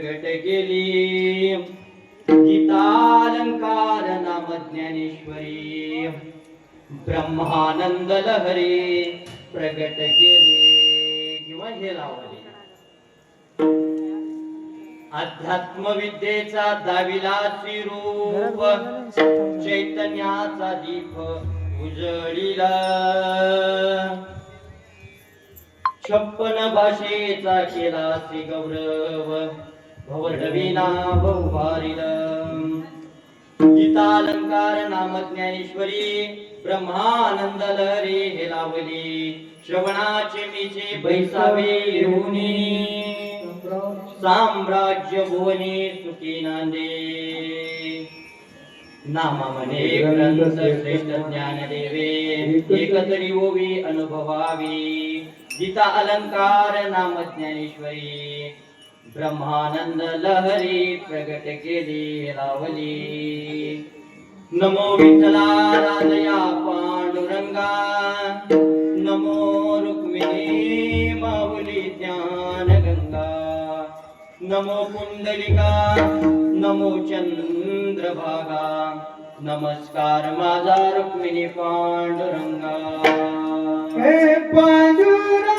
प्रगट केली गीतालंकार नाम ज्ञानेश्वरी ब्रह्मानंद लहरी प्रगट केली किंवा हे लावले अध्यात्म विद्येचा दाविलाची रूप चैतन्याचा दीप उजळीला 56 भाषेचा केला श्री गौरव भवडवीना बहुभारिल गीतालंकार नाम ज्ञानेश्वरी ब्रह्मानंद लहरी हे लावली श्रवणाचे मीचे बैसावे येऊनी साम्राज्य भुवनी सुखी नांदे नामा मने ग्रंथ श्रेष्ठ ज्ञान देवे एकतरी ओवी अनुभवावी गीता अलंकार नाम ज्ञानेश्वरी ब्रह्मानंद लहरी प्रगट केली लावली नमो विठ्ठला राजया पांडुरंगा नमो रुक्मिणी माऊली ज्ञान गंगा नमो पुंडलिका नमो चंद्रभागा नमस्कार माझा रुक्मिणी पांडुरंगा हे पांडुरंगा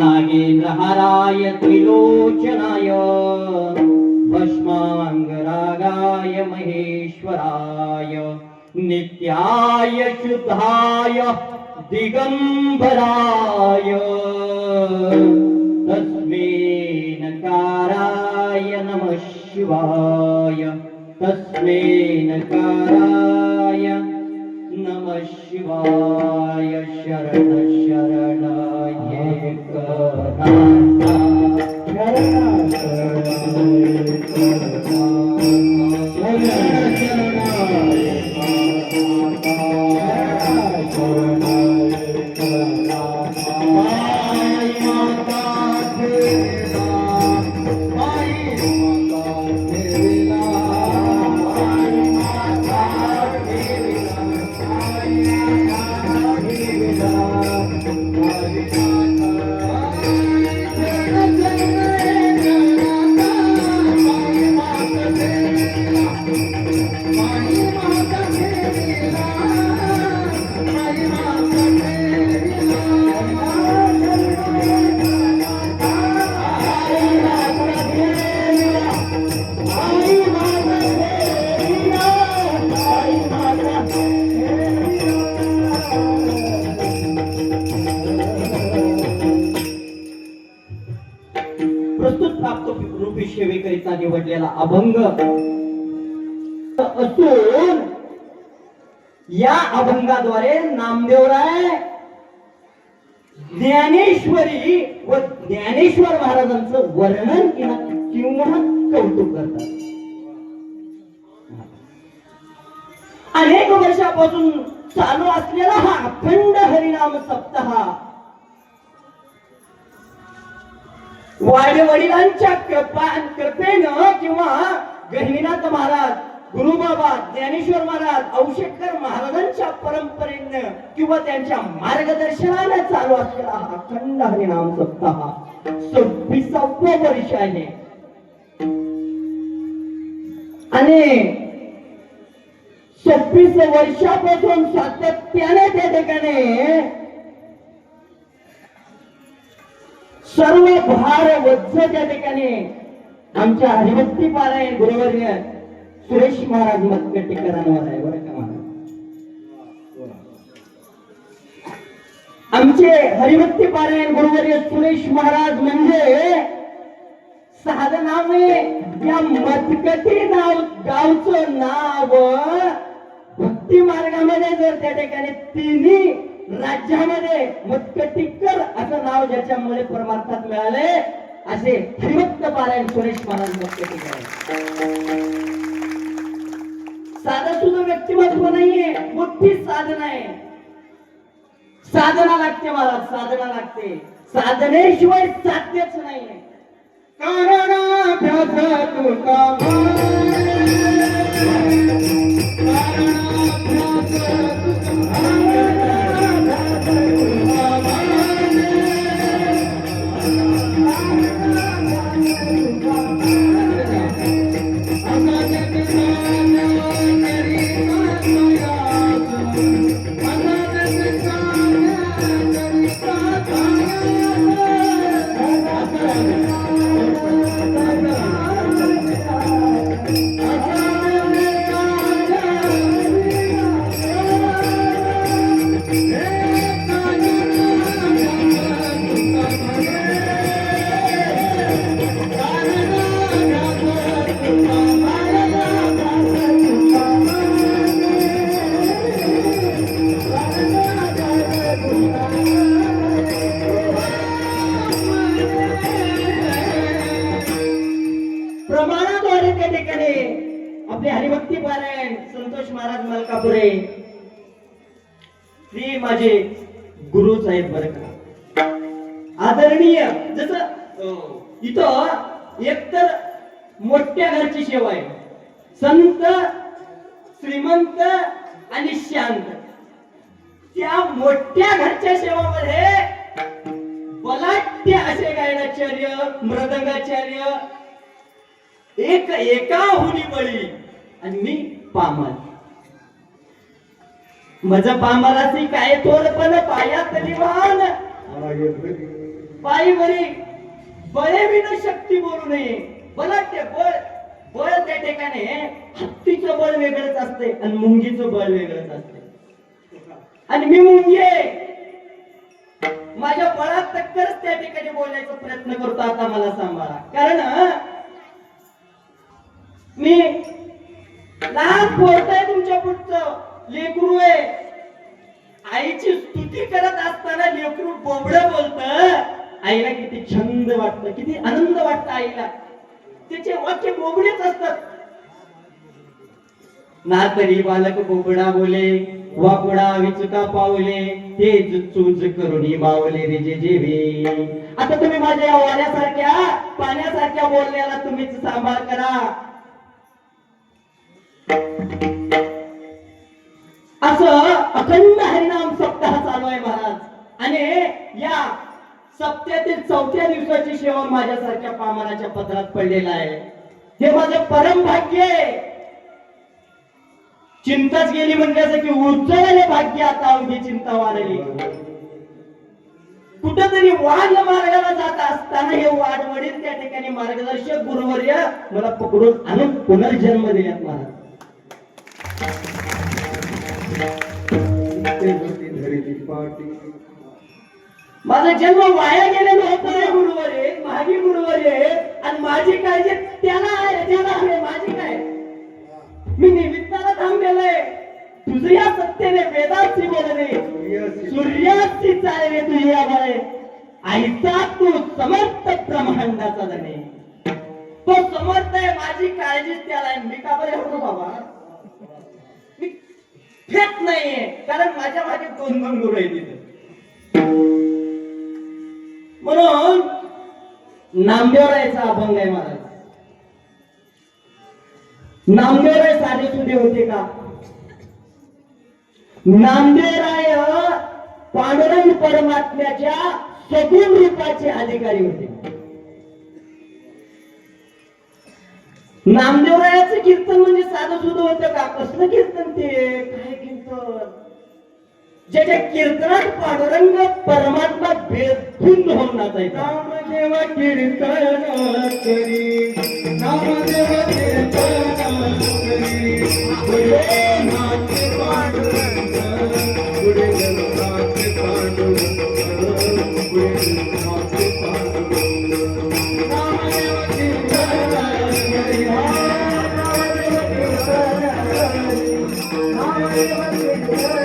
नागेन्द्रहाराय त्रिलोचनाय भस्मांगरागाय महेश्वराय नित्याय शुद्धाय दिगंबराय तस्मै नकाराय नमः शिवाय तस्मै नकाराय नमः शिवाय शरण शरण एकनाथा प्रस्तुत प्राप्त रूपी सेवेकरिता निवडलेला अभंग असून या अभंगाद्वारे नामदेवराय ज्ञानेश्वरी व ज्ञानेश्वर महाराजांचं वर्णन किंवा कौतुक करतात. अनेक वर्षापासून चालू असलेला हा अखंड हरिनाम सप्ताह वडिलांच्या कृपेनं किंवा गहिनीनाथ महाराज, गुरुबाबा ज्ञानेश्वर महाराज, औषधकर महाराजांच्या परंपरेनं किंवा त्यांच्या मार्गदर्शनाने चालू असलेला हा अखंड हरिनाम सप्ताह 26वे वर्ष आहे. आणि 26 वर्षापासून सातत्याने त्या ठिकाणी सर्व भार वज्ज त्या ठिकाणी आमच्या हरिभक्ती पारायण गुरुवर्य सुरेश महाराज मतकटीकरांवर आहे बरं का महाराज. आमचे हरिभक्ती पारायण गुरुवर्य सुरेश महाराज म्हणजे साधं नाव आहे. या मतकटी गावचं नाव भक्ती मार्गामध्ये जर त्या ठिकाणी तिन्ही राज्यामध्ये मतकटीकर असं नाव ज्याच्यामुळे परमार्थात मिळाले असे हरिभक्त पारायण सुरेश महाराज मतकटीकर. साधं सुद्धा व्यक्तिमत्व नाहीये, मोठी साधना आहे. साधना लागते महाराज, साधना लागते. साधनेशिवाय साध्यच नाहीये. प्रमाणाद्वारे त्या ठिकाणी आपले हरिभक्ती पारायण संतोष महाराज मलकापुरे हे माझे गुरुच आहेत बरं का. आदरणीय जसं इथं एकतर मोठ्या घरची सेवा आहे, संत श्रीमंत आणि शांत. त्या मोठ्या घरच्या सेवामध्ये बलाढ्य असे गायनाचार्य, मृदंगाचार्य, एकाहुनी बळी आणि मी पामल. माझं पामलाची काय थोरपण पायात निवान पाय भरी पायी बरी बळे विना शक्ती बोलू नये. बलाढ्य बळ बळ त्या ठिकाणी हत्तीचं बळ वेगळंच असते आणि मुंगीचं बळ वेगळंच असते. आणि मी मुंगी आहे. माझ्या बळात टक्करच त्या ठिकाणी बोलायचा प्रयत्न करतो. आता मला सांभाळा, कारण मी लहान पोरतय तुमच्या पुढचं लेकरू आहे. आईची स्तुती करत असताना लेकरू बोबडं बोलत. आईला किती छंद वाटत, किती आनंद वाटत आईला. त्याचे वाक्य बोबडेच असतात. ना तरी बालक बोबडा बोले, वाकुडा विचुका पावले, ते चूज करून मावले रे जे जेवे. आता तुम्ही माझ्या या वाऱ्यासारख्या पाण्यासारख्या बोलण्याला तुम्हीच सांभाळ करा. असं अखंड हरिनाम सप्ताह चालू आहे महाराज. आणि या सप्त्यातील 4थ्या दिवसाची सेवा माझ्यासारख्या पामराच्या पदरात पडलेला आहे. हे माझं परम भाग्य आहे. चिंताच गेली म्हणजे की उज्जवले भाग्य आता अवघी चिंता वाढली. कुठंतरी वाद मार्गाला जात असताना हे वाडवडील त्या ठिकाणी मार्गदर्शक गुरुवर्य मला पकडून आणून पुनर्जन्म दिल्यात महाराज. धरती पाटी माझा जन्म वाया गेलेला होता रे गुरुवर्य, माझी गुरुवर्य. आणि माझी काळजी त्याला आहे, माझी काय. मी निमित्ताला थांबलेलोय. तुझं या सत्तेने वेदाची बोलणे, सूर्याची चालणे तुझी या बळे. आईचा तू समर्थ ब्रह्मांडाचा धणे. तो समर्थ आहे, माझी काळजीच त्याला आहे. मी का बरे होतो बाबा, मी फेत नाहीये, कारण माझ्या मागे 2 गुरु आहे तिथे. म्हणून नामदेवरायचा अभंग आहे महाराज. नामदेवराय साधे सुधे होते का? नामदेवराय पांडुरंग परमात्म्याच्या सगुण रूपाचे अधिकारी होते. नामदेवरायाचं कीर्तन म्हणजे साधं सुधं होतं का? कसलं कीर्तन ते, काय कीर्तन? ज्याच्या कीर्तनात पांडुरंग परमात्मा बेधुंद होऊन नाचायचा. नामदेव कीर्तन करी, नामदेव कीर्तन करी, पुढे नाचे पांडुरंग, पुढे नाचे पांडुरंग, पुढे नाचे पांडुरंग. नामदेव कीर्तन करी, नामदेव कीर्तन करी, नामदेव कीर्तन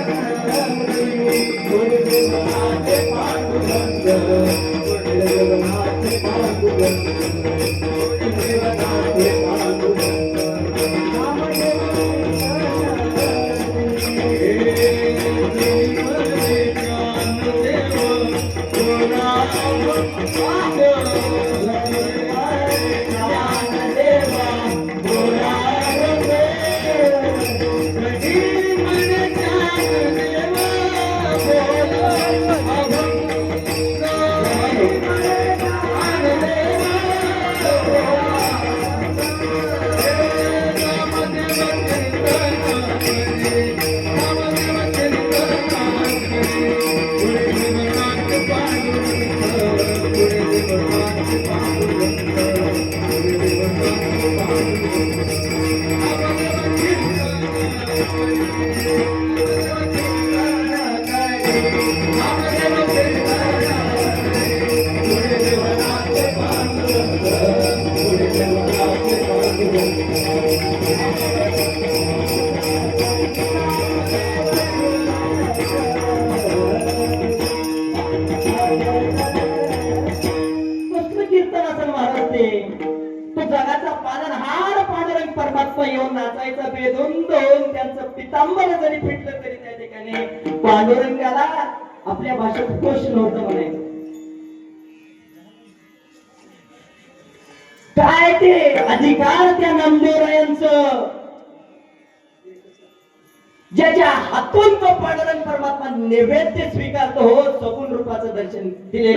पांडुरंगाला आपल्या भाषेत खुश नव्हतं म्हणायचं. काय ते अधिकार त्या नामदेवरायांचं, ज्याच्या हातून तो पांडुरंग परमात्मा नैवेद्य स्वीकारतो. हो, सगुण रूपाचं दर्शन दिले.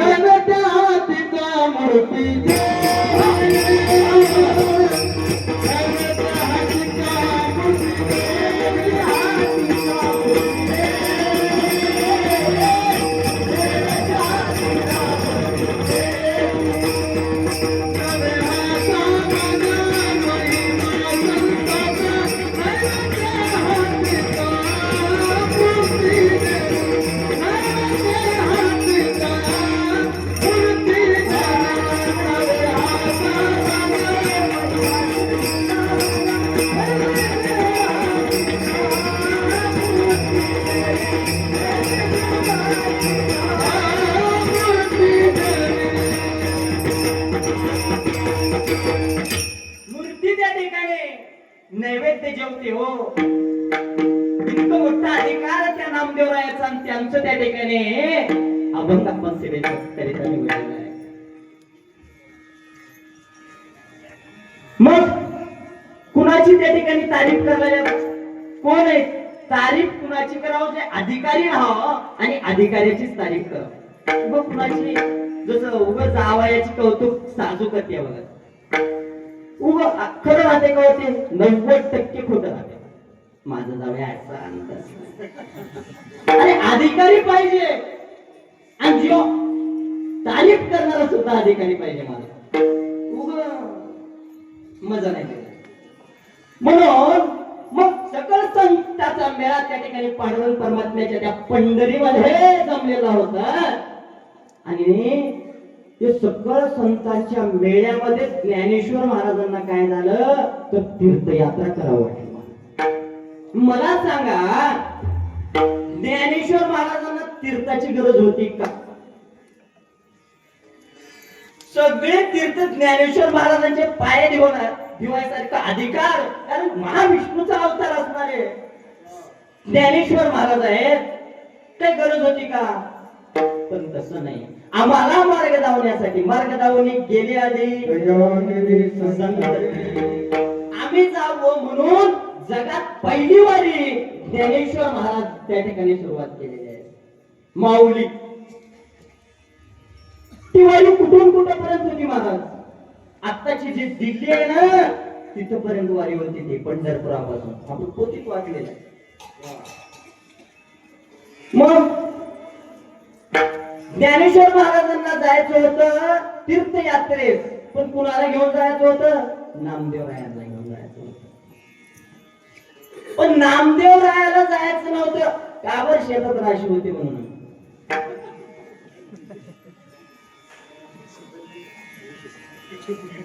ठिकाणी अभंग आपण सेवेचा करिता निवडलेला आहे. मग कुणाची त्या ठिकाणी तारीफ करायला कोण आहे? तारीफ कुणाची करावं? जे अधिकारी राहावं आणि अधिकाऱ्याचीच तारीफ करावं. मग कुणाची जसं उगाच जावयाची कौतुक साजूक आहे बघा. उगा खरं राहते का होते? 90% खोटं राहते. माझं जावया असा अंदाज. अरे अधिकारी पाहिजे आणि जो तारीफ करणारा सुद्धा अधिकारी पाहिजे. मला उगा मजा नाही केला. म्हणून मग सकळ संताचा मेळा त्या ठिकाणी पांडुरंग परमात्म्याच्या त्या पंढरीमध्ये जमलेला होता. आणि ते सकळ संतांच्या मेळ्यामध्ये ज्ञानेश्वर महाराजांना काय झालं तर तीर्थयात्रा करावं वाटली. मला सांगा, ज्ञानेश्वर महाराजांना तीर्थाची गरज होती का? सगळे तीर्थ ज्ञानेश्वर महाराजांचे पाय दिवायसारखा अधिकार, कारण महाविष्णूचा अवतार असणारे ज्ञानेश्वर महाराज आहेत, काही गरज होती का? पण तसं नाही. आम्हाला मार्ग दावण्यासाठी मार्ग दावणी गेले आधी आम्ही जावं म्हणून जगात पहिली वारी ज्ञानेश्वर महाराज त्या ठिकाणी सुरुवात केलेली आहे. माऊली ती वारी कुठून कुठपर्यंत होती महाराज? आत्ताची जी दिल्ली आहे ना तिथपर्यंत वारी होती. ती पंढरपुरापासून आपण पोथीत वाचलेलं. मग ज्ञानेश्वर महाराजांना जायचं होतं तीर्थयात्रेस, पण कुणाला घेऊन जायचं होतं? नामदेवरायांना घेऊन जायचं होतं. पण नामदेवरायाला जायचं नव्हतं. का बरं? शेतात राशी होती म्हणून.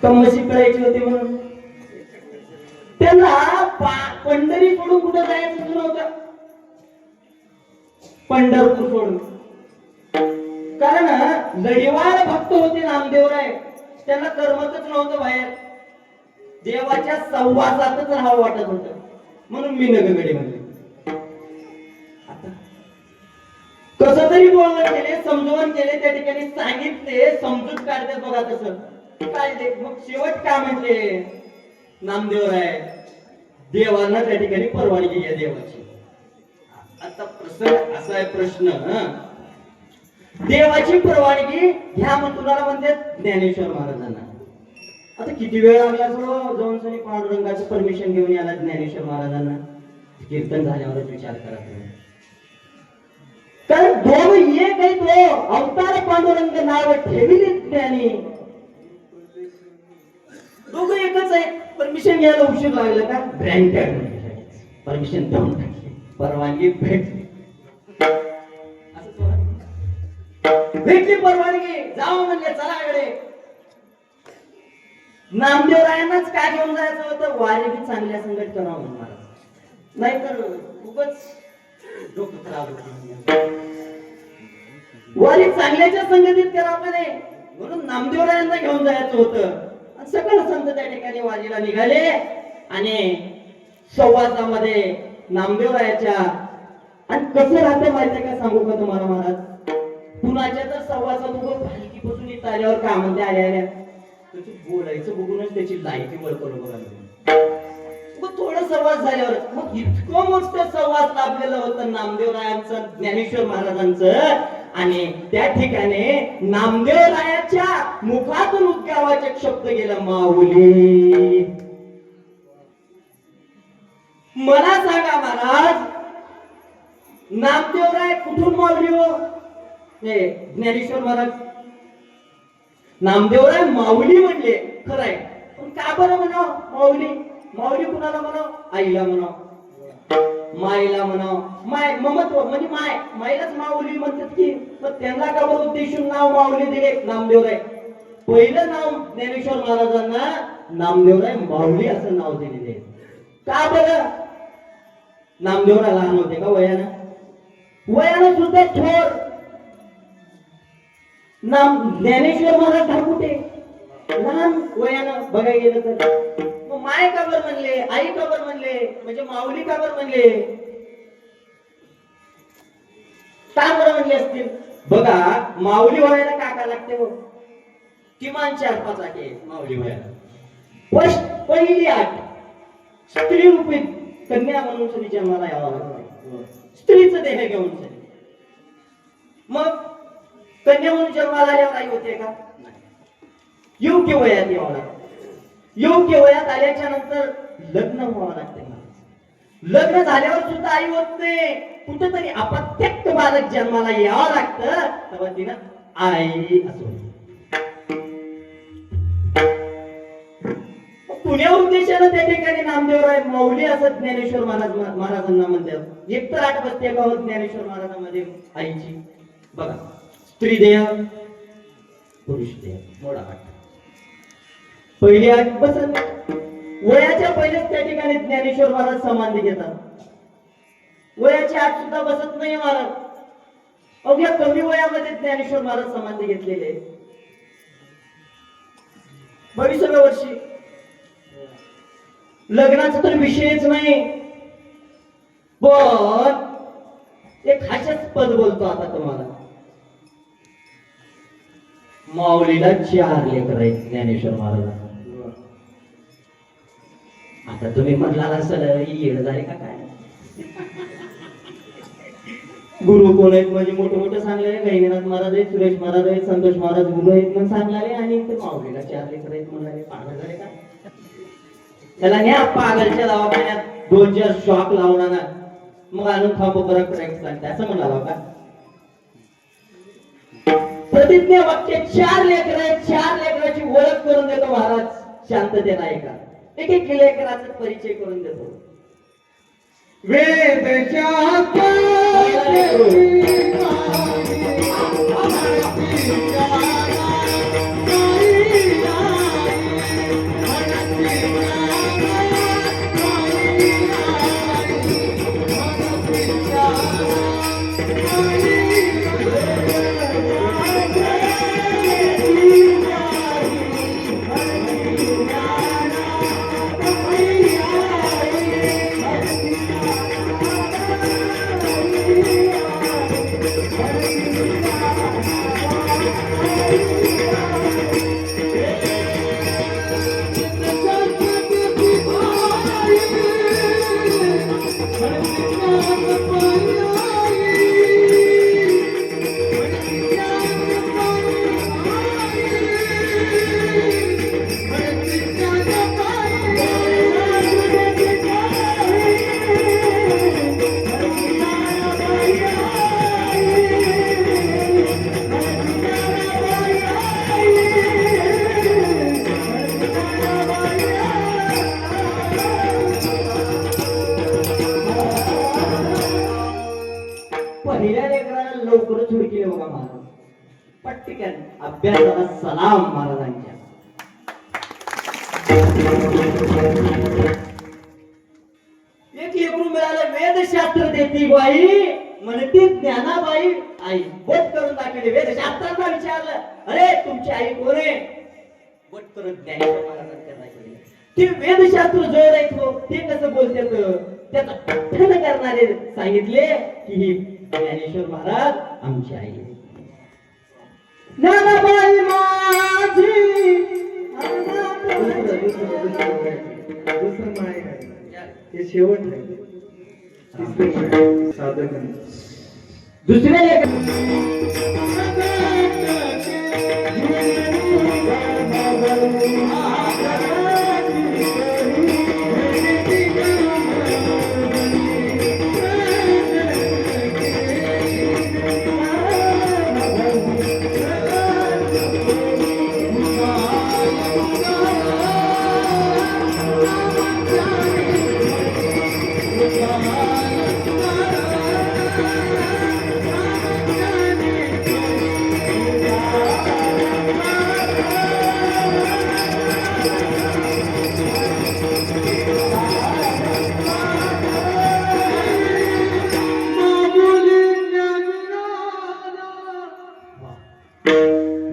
कमशी करायची होती म्हणून. त्यांना पंढरी सोडून कुठं जायचं नव्हतं. पंढरपूर सोडून. कारण लढीवाळ भक्त होते नामदेवराय. त्यांना कर्मच नव्हतं बाहेर. देवाच्या सहवासातच राहावं वाटत होतं. म्हणून मी नगरगडी म्हणले. कसं तरी बोलणं केले, समजवून केले, त्या ठिकाणी सांगितले, समजूत काढते बघा तसं काय. मग शेवट काय म्हणते नामदेवराय? देवांना त्या ठिकाणी परवानगी घ्या देवाची. आता प्रश्न असा आहे, प्रश्न देवाची परवानगी घ्या मग तुम्हाला म्हणते ज्ञानेश्वर महाराजांना. आता किती वेळ लागला जाऊन सनी पांडुरंगाचं परमिशन घेऊन याला ज्ञानेश्वर महाराजांना. कीर्तन झाल्यावरच विचार करा. कारण दोन एक आहे, तो अवतार पांडुरंग नाव ठेवली ज्ञानी. दोघं एकच आहे. परमिशन घ्यायला उशीर लागला का? ग्रँटेड परमिशन देऊन टाकली, परवानगी भेटली. भेटली परवानगी, जाऊ म्हणजे चला इकडे. नामदेवरायांनाच काय घेऊन जायचं होतं? वारी बी चांगल्या संगत करावं म्हणून. नाहीतर खूपच डोकं खराब होतं. वारी चांगल्याच्या संगतीत करावं नाही म्हणून नामदेवरायांना घेऊन जायचं होतं. सकळ संत त्या ठिकाणी वारीला निघाले आणि संवासामध्ये नामदेवरायाच्या. आणि कसं राहतं माहिती का? सांगू का तुम्हाला महाराज? कुणाच्या तर सहवासात उभं पालखीपासून इथं आल्यावर काय म्हणते आल्या त्याची बोलायचं बघूनच त्याची लायकी बळकवलं बघा. थोडं सहवास झाल्यावर मग इतकं मोठं सहवास लाभलेलं होतं नामदेवरायांचं ज्ञानेश्वर महाराजांचं. आणि त्या ठिकाणी नामदेवरायाच्या मुखातून उद्गावाचे शब्द गेला माऊली. मला सांगा महाराज, नामदेवराय कुठून माऊली हो? ज्ञानेश्वर महाराज नामदेवराय माऊली म्हणले खरं आहे, पण का बरं म्हणाव माऊली? माऊली कुणाला म्हणाव? आईला म्हणाव, माईला म्हणाव. माय ममत्व म्हणजे माईलाच माऊली म्हणतात की. पण त्यांना का बरं उद्देशून नाव माऊली दिले नामदेवराय? पहिलं नाव ज्ञानेश्वर महाराजांना नामदेवराय माऊली असं नाव दिलेले. का बरं? नामदेवराय लहान होते का वयानं? वयानं सुद्धा थोर. ज्ञानेश्वर महाराज ठाकुटे लहान वयानं बघायला गेलं तर. मग माय का बरं म्हणले, आई का बरं म्हणले, म्हणजे माऊली का बरं म्हणले? का बरं म्हणले असतील? बघा, माऊली व्हायला काय लागते हो? किमान 4-5 अटी आहेत माऊली व्हायला. पहिली अट, स्त्री रूपी कन्या म्हणून सरी जन्माला यावं लागतं. स्त्रीचं देह घेऊन सरी. मग कन्या म्हणून जन्माला आल्यावर आई होते का? योग्य वयात यावं लागतं. योग्य वयात आल्याच्या नंतर लग्न व्हावं लागते. लग्न झाल्यावर सुद्धा आई होत नाही. कुठेतरी अपत्यक्त बालक जन्माला यावं लागतं, तेव्हा तिनं आई असो. पुण्याहून देशाला त्या ठिकाणी नामदेवराय माऊली असं ज्ञानेश्वर महाराजांना म्हणतात. एक तर आठ बसते का हो ज्ञानेश्वर महाराजांमध्ये आईची? बघा, स्त्री देह, पुरुष देह, मोडा आठ. पहिली आठ बसत. वयाच्या पहिलेच त्या ठिकाणी ज्ञानेश्वर महाराज समाधी घेतात. वयाची आठ सुद्धा बसत नाही महाराज. अवघ्या कमी वयामध्ये ज्ञानेश्वर महाराज समाधी घेतलेले. 22व्या वर्षी. लग्नाचा तर विषयच नाही. पण एक हास्यास्पद बोलतो आता तुम्हाला. माऊलीला 4 लेकर आहेत ज्ञानेश्वर महाराजांना. आता तुम्ही म्हणला असेल येड झाले का काय? गुरु कोण आहेत म्हणजे मोठे मोठे सांगलेले. गहिनीनाथ महाराज आहेत, सुरेश महाराज आहेत, संतोष महाराज गुरु आहेत म्हणून सांगणारे. आणि ते माऊलीला 4 लेकर आहेत म्हणाले. पागल झाले का? त्याला न्या पागलच्या दवाखान्यात 2-4 शॉक लावणार ना, मग आणून थांबो बरं करेक्ट सांगते असं म्हणाला का? प्रतिज्ञा वाक्य 4 लेकर आहेत. 4 लेकराची ओळख करून देतो महाराज शांततेने ऐका. एक लेकराचा परिचय करून देतो. पहिल्या लेकराला लवकरच हुडकिले बघा महाराज. पटकन अभ्यासाला सलाम महाराजांच्या. एक लेकरू मिळालं वेदशास्त्र देती बाई म्हणती ज्ञानाबाई आई. बोट करून दाखवले. वेदशास्त्रांना विचारलं, अरे तुमची आई कोण आहे? बोट करून ज्ञानेश्वर महाराजांच्या दाखवले. ते वेदशास्त्र जोड आहेत हो, ते कसं बोलतात त्याचं पठण करणारे सांगितले की ही ज्ञानेश्वर महाराज आमची आई. ज्ञानाबाई माझी हे शेवट साधक दुसऱ्या लेख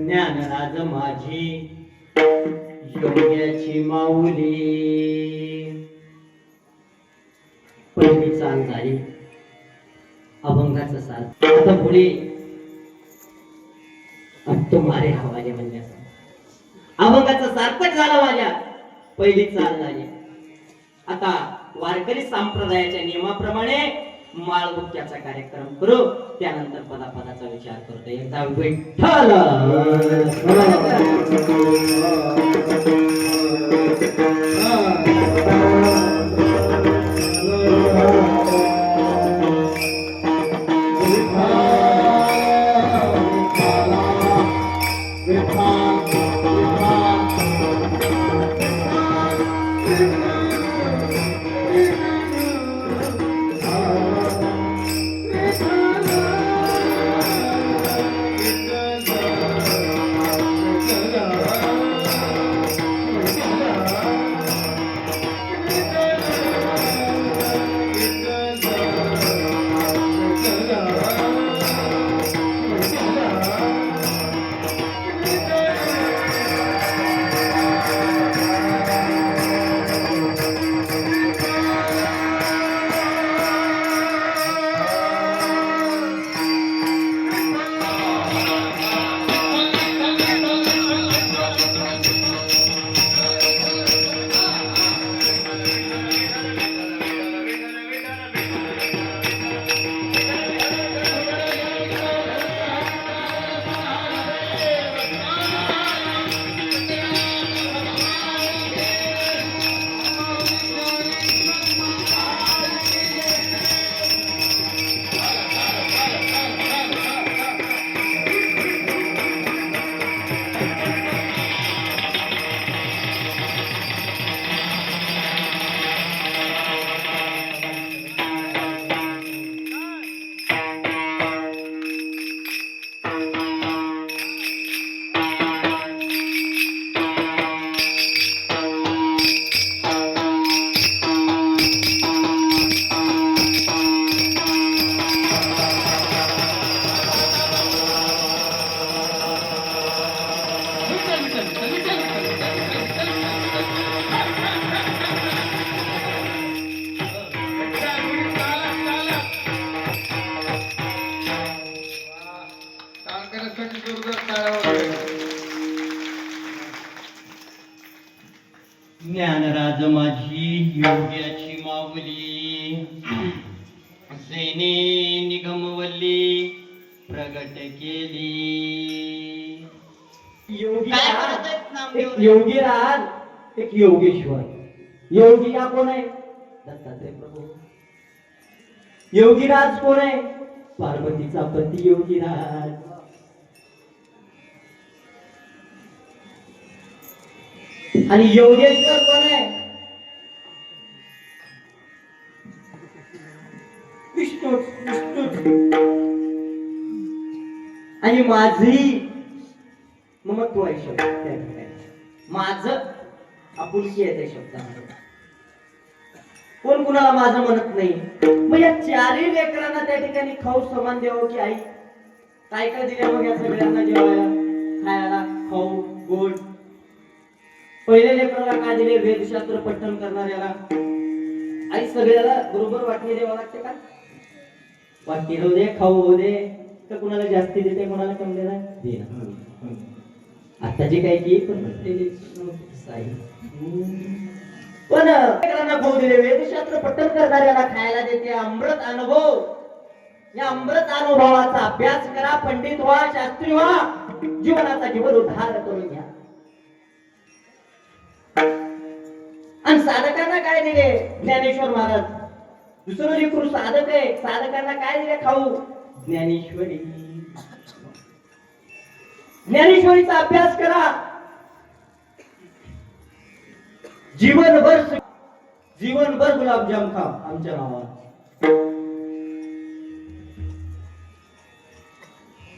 ज्ञानराज माझी योग्याची माऊली. पहिली चाल झाली. अभंगाचं सार आता पुढे अब तो मारे हवाले म्हणण्याचा अभंगाचं सार्थक झालं माझ्या पहिली चाल झाली. आता वारकरी संप्रदायाच्या नियमाप्रमाणे माळगुप्त्याचा कार्यक्रम करू, त्यानंतर पदापदाचा विचार करतो. एकदा विठ्ठल ज्ञानराज माझी योग्याची माऊली सेने निगमवल्ली प्रगट केली. योगीराज एक योगेश्वर. योगी हा कोण आहे? दत्तात्रय प्रभू. योगीराज कोण आहे? पार्वतीचा पती योगीराज. आणि योगेश्वर कोण आहे? विष्णू. आणि माझी ममत्व आहे शब्द त्या ठिकाणी. माझं आपुलकी आहे त्या शब्दामध्ये. कोण कुणाला माझं म्हणत नाही. मग या चारही लेकरांना त्या ठिकाणी खाऊ समान द्यावं की आई? काय काय दिल्या मग या सगळ्यांना जेवायला खायला खाऊ गोड? पहिल्या लेकराला काय दिले? वेदशास्त्र पठण करणाऱ्याला आई सगळ्याला बरोबर वाटणी द्यावं लागते का? वाटणी होऊ दे, खाऊ होऊ दे, तर कुणाला जास्ती देते कुणाला कमी देणार? आताची काय की पण पण लेकरांना खाऊ दिले, वेदशास्त्र पठण करणाऱ्याला खायला देते. अमृत अनुभव, या अमृत अनुभवाचा अभ्यास करा. पंडित व्हा, शास्त्री व्हा, जीवनाचा जीवन उद्धार करून घ्या. आणि साधकांना काय दिले ज्ञानेश्वर महाराज? दुसरं लेकरू साधक आहे, साधकांना काय दिले खाऊ? ज्ञानेश्वरी. ज्ञानेश्वरीचा अभ्यास करा. जीवनभर गुलाबजाम खा आमच्या नावात.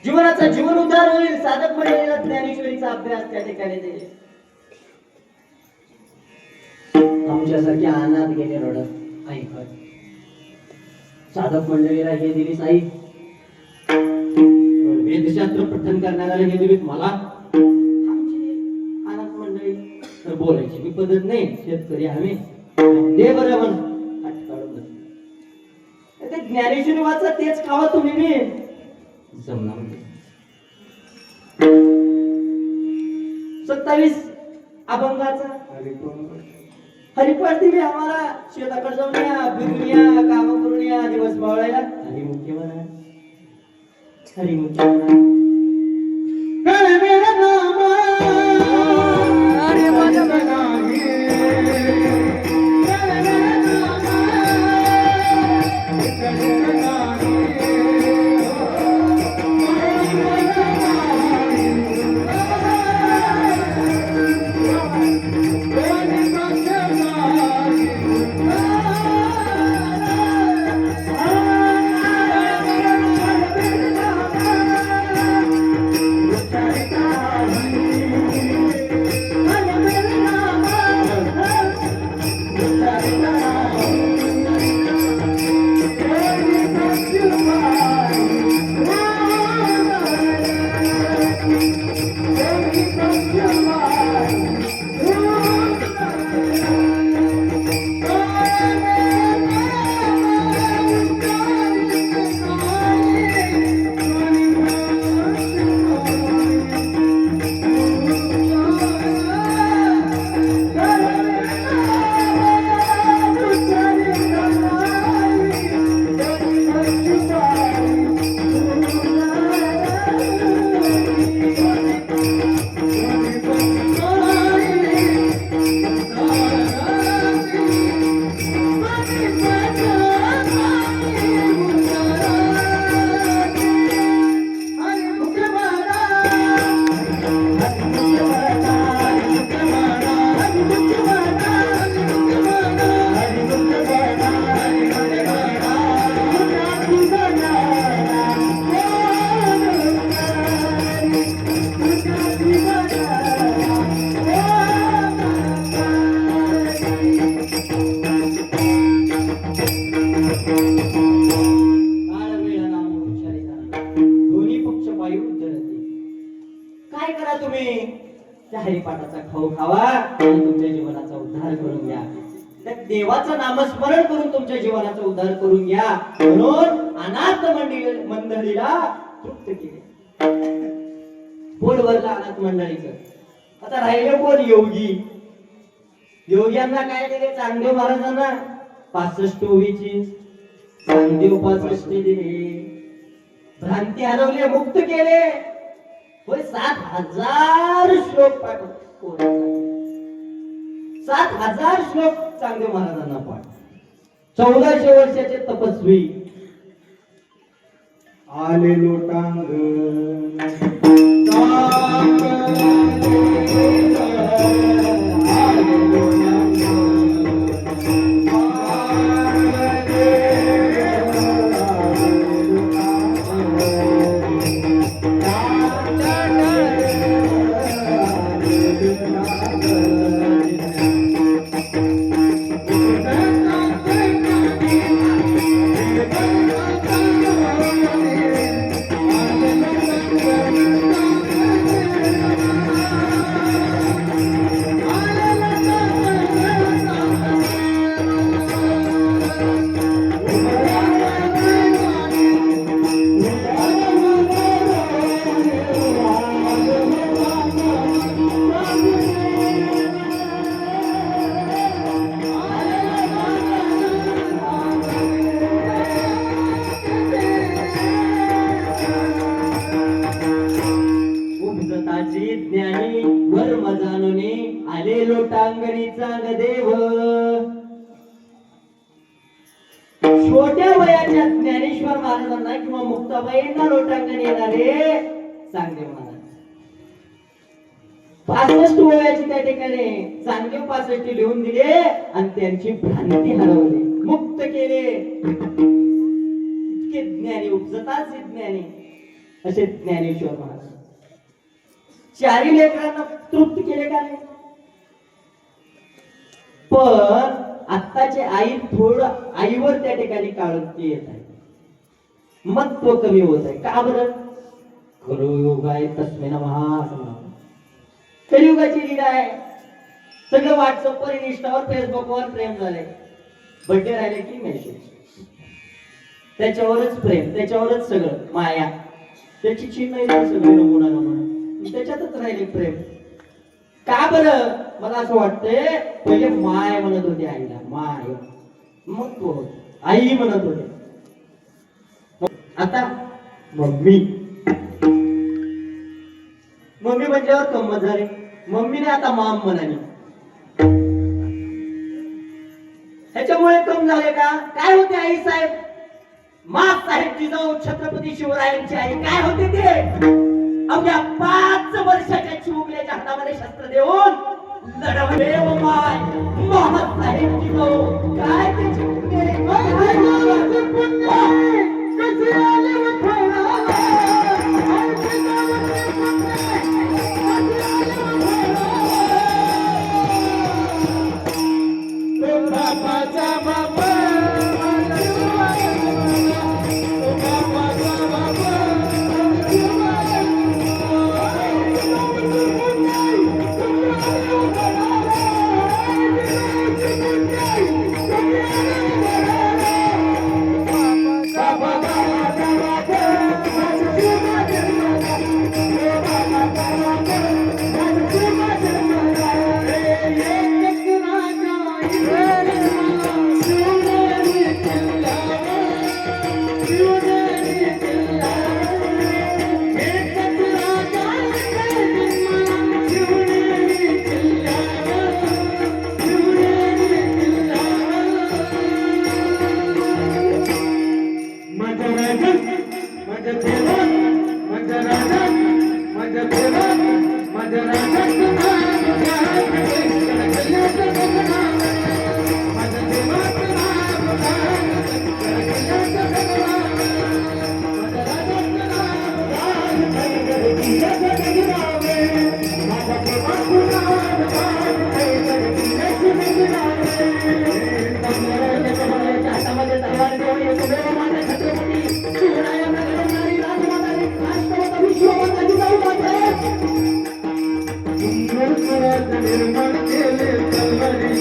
जीवनाचा जीवन उद्धार होईल. साधक मंडळीला ज्ञानेश्वरीचा अभ्यास त्या ठिकाणी दिले. आमच्यासारखे अनाथ गेले रडत ऐकत. साधक मंडळीला हे दिलीस आई, वेदशास्त्र पठण करणाऱ्याला हे दिलीस मला. आमची अनाथ मंडळी तर बोलायची मी पद्धत नाही. शेतकरी आम्ही दे बरं म्हण. ते ज्ञानेश्वरी वाचा, तेच खावा तुम्ही बी. जमणार नाही. 27 अभंगाचा हरिपाठ दिली आम्हाला. शेताकडे जाऊन या, फिरून या, काम करून या, दिवस पावळायला. हरिमुख्य म्हणा, हरिमुख्य म्हणा. काय करा तुम्ही, त्या हरिपाठाचा खाऊ खावा आणि तुमच्या जीवनाचा उद्धार करून घ्या. त्या देवाचं नामस्मरण करून तुमच्या जीवनाचा उद्धार करून घ्या. म्हणून अनाथ मंडळीला तृप्त केले. पोट भरलं अनाथ मंडळीचं. आता राहिले कोण? योगी. योग्यांना काय दिले? चांगदेव महाराजांना 65 ओवीची चांगदेव 65 दिले. भ्रांती हरवली, मुक्त केले. होय 7000 श्लोक पाठ, 7000 श्लोक चांगदेव महाराजांना पाठ. 1400 वर्षाचे तपस्वी. आले लोटांगण ज्ञानी वर मजानुने आले लोटांगणीचा देव. छोट्या वयाच्या ज्ञानेश्वर महाराजांना किंवा मुक्ताबाईंना लोटांगण येणारे चांगदेव महाराज. 65 वयाची त्या ठिकाणी चांगदेव 65 लिहून दिले आणि त्यांची भ्रांती हरवली, मुक्त केले. इतके ज्ञानी, उपजताच ज्ञानी असे ज्ञानेश्वर महाराज. चारी लेकरांना तृप्त केले का नाही? पण आत्ताचे आई थोडं आईवर त्या ठिकाणी काळजी येत आहे, महत्व कमी होत आहे. का बरं? कलियुगाय तस्मै नमः असं म्हणा. कलियुगाची लीला आहे. सगळं व्हॉट्सअपवर, इंस्टावर, फेसबुकवर प्रेम झालंय. बर्थडे राहिले की मेसेज, त्याच्यावरच प्रेम, त्याच्यावरच सगळं माया. त्याची चीन नाही राहिली, सगळे नमुना नमुना त्याच्यातच राहिले प्रेम. का बरं? मला असं वाटतंय पहिले माय म्हणत होते आईला, माय, मग तो आई म्हणत होते. आता मम्मी. मम्मी म्हटल्यावर गंमत झाली. मम्मीने आता माम म्हणाली. ह्याच्यामुळे कम झाले का? काय होते आई साहेब? माँ साहेब जिजाऊ छत्रपती शिवरायांची आई काय होते ते? अवघ्या 5 वर्षाच्या चिमुकल्याच्या हातामध्ये शस्त्र देऊन लढवले व माय साहेब जिजाऊ काय ते चिमुकले कसे आले निर्माण केले तलवारी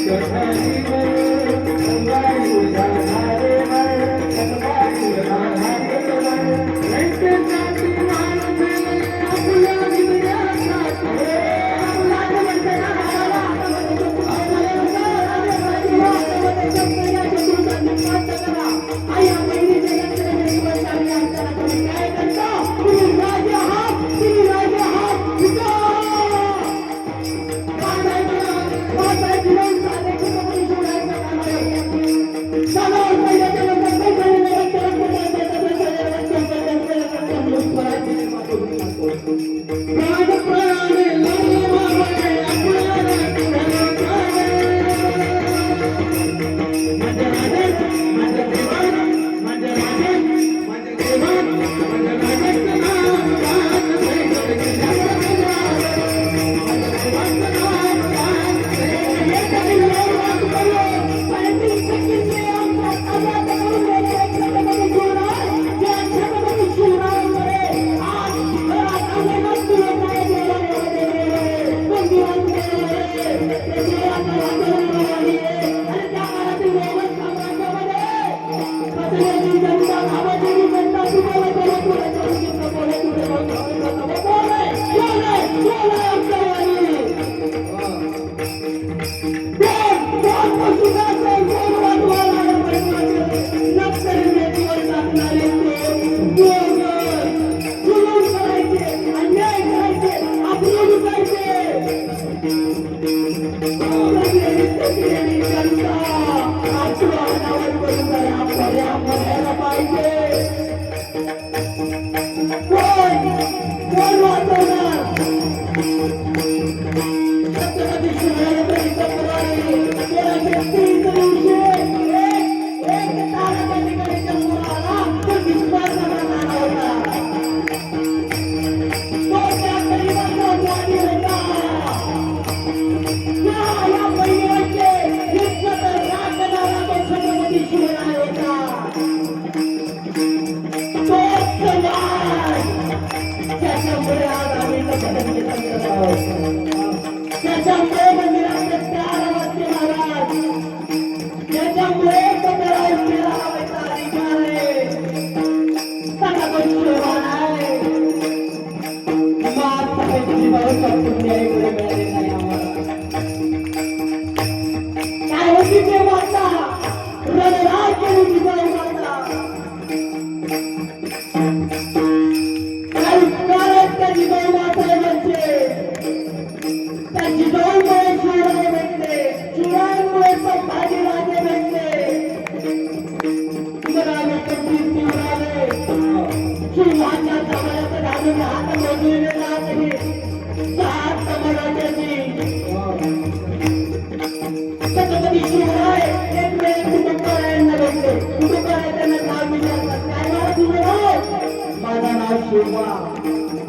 त्याच्यामुळे मंदिरात महाराज त्याच्यामुळे अधिकार आहे वेळ मिळाली नाही आम्हाला. काय होती ते माता रणराज केली जिजाऊ माता. काय उपकार आहेत त्या जिजाऊ माताचे. त्या जिजाऊमुळे शिवराय भेटले, शिवरायांमुळे संभाजीराजे भेटले. शिवराय कधीच शिवराय शिवाच्या जवळच घालून हात मोजलेले जात हे सात समाजाची. छत्रपती शिवराय एक वेळेस कुटुंबरायांना भेटले. कुटुंबराय त्यांना नाव विचारतात, काय नाव तुझं? माझं नाव शिवा.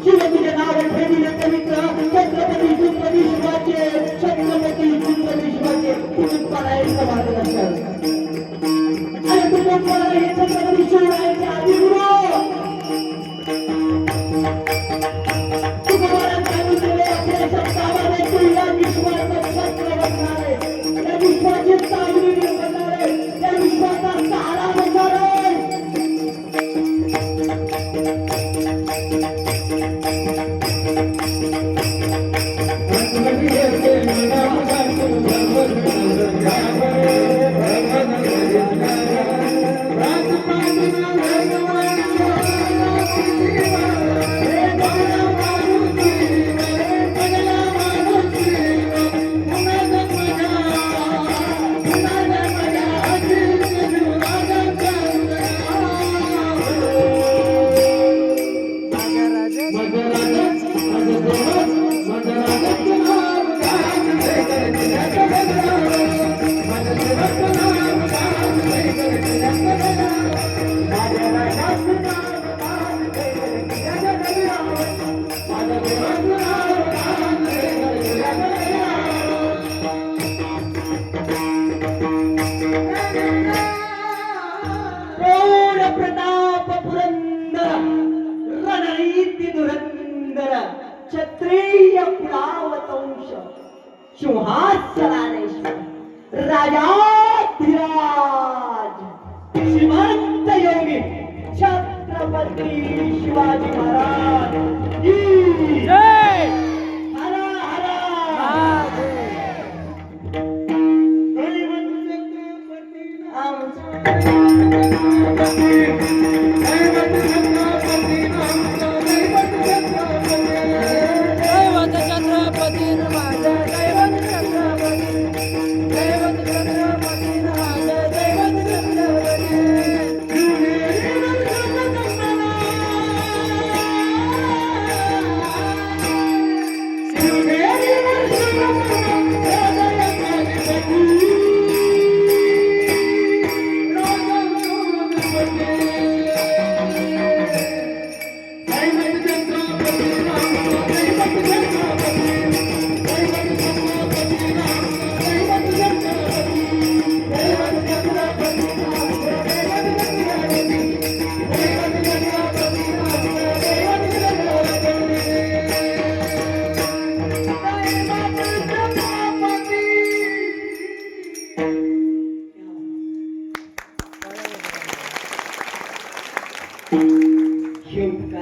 शिव तुझे नाव ठेविले पवित्र छत्रपती शिवपती शिवाचे, छत्रपती शिवपती शिवाचे कुटुंबरायांचं मार्गदर्शन. आणि कुटुंबराय हे छत्रपती शिवरायांचे आदिगुरु. क्षत्रिय कुलावतंश सिंहासनानेश्वर राजाधिराज श्रीमंत योगी छत्रपती शिवाजी महाराज की जय. हर हर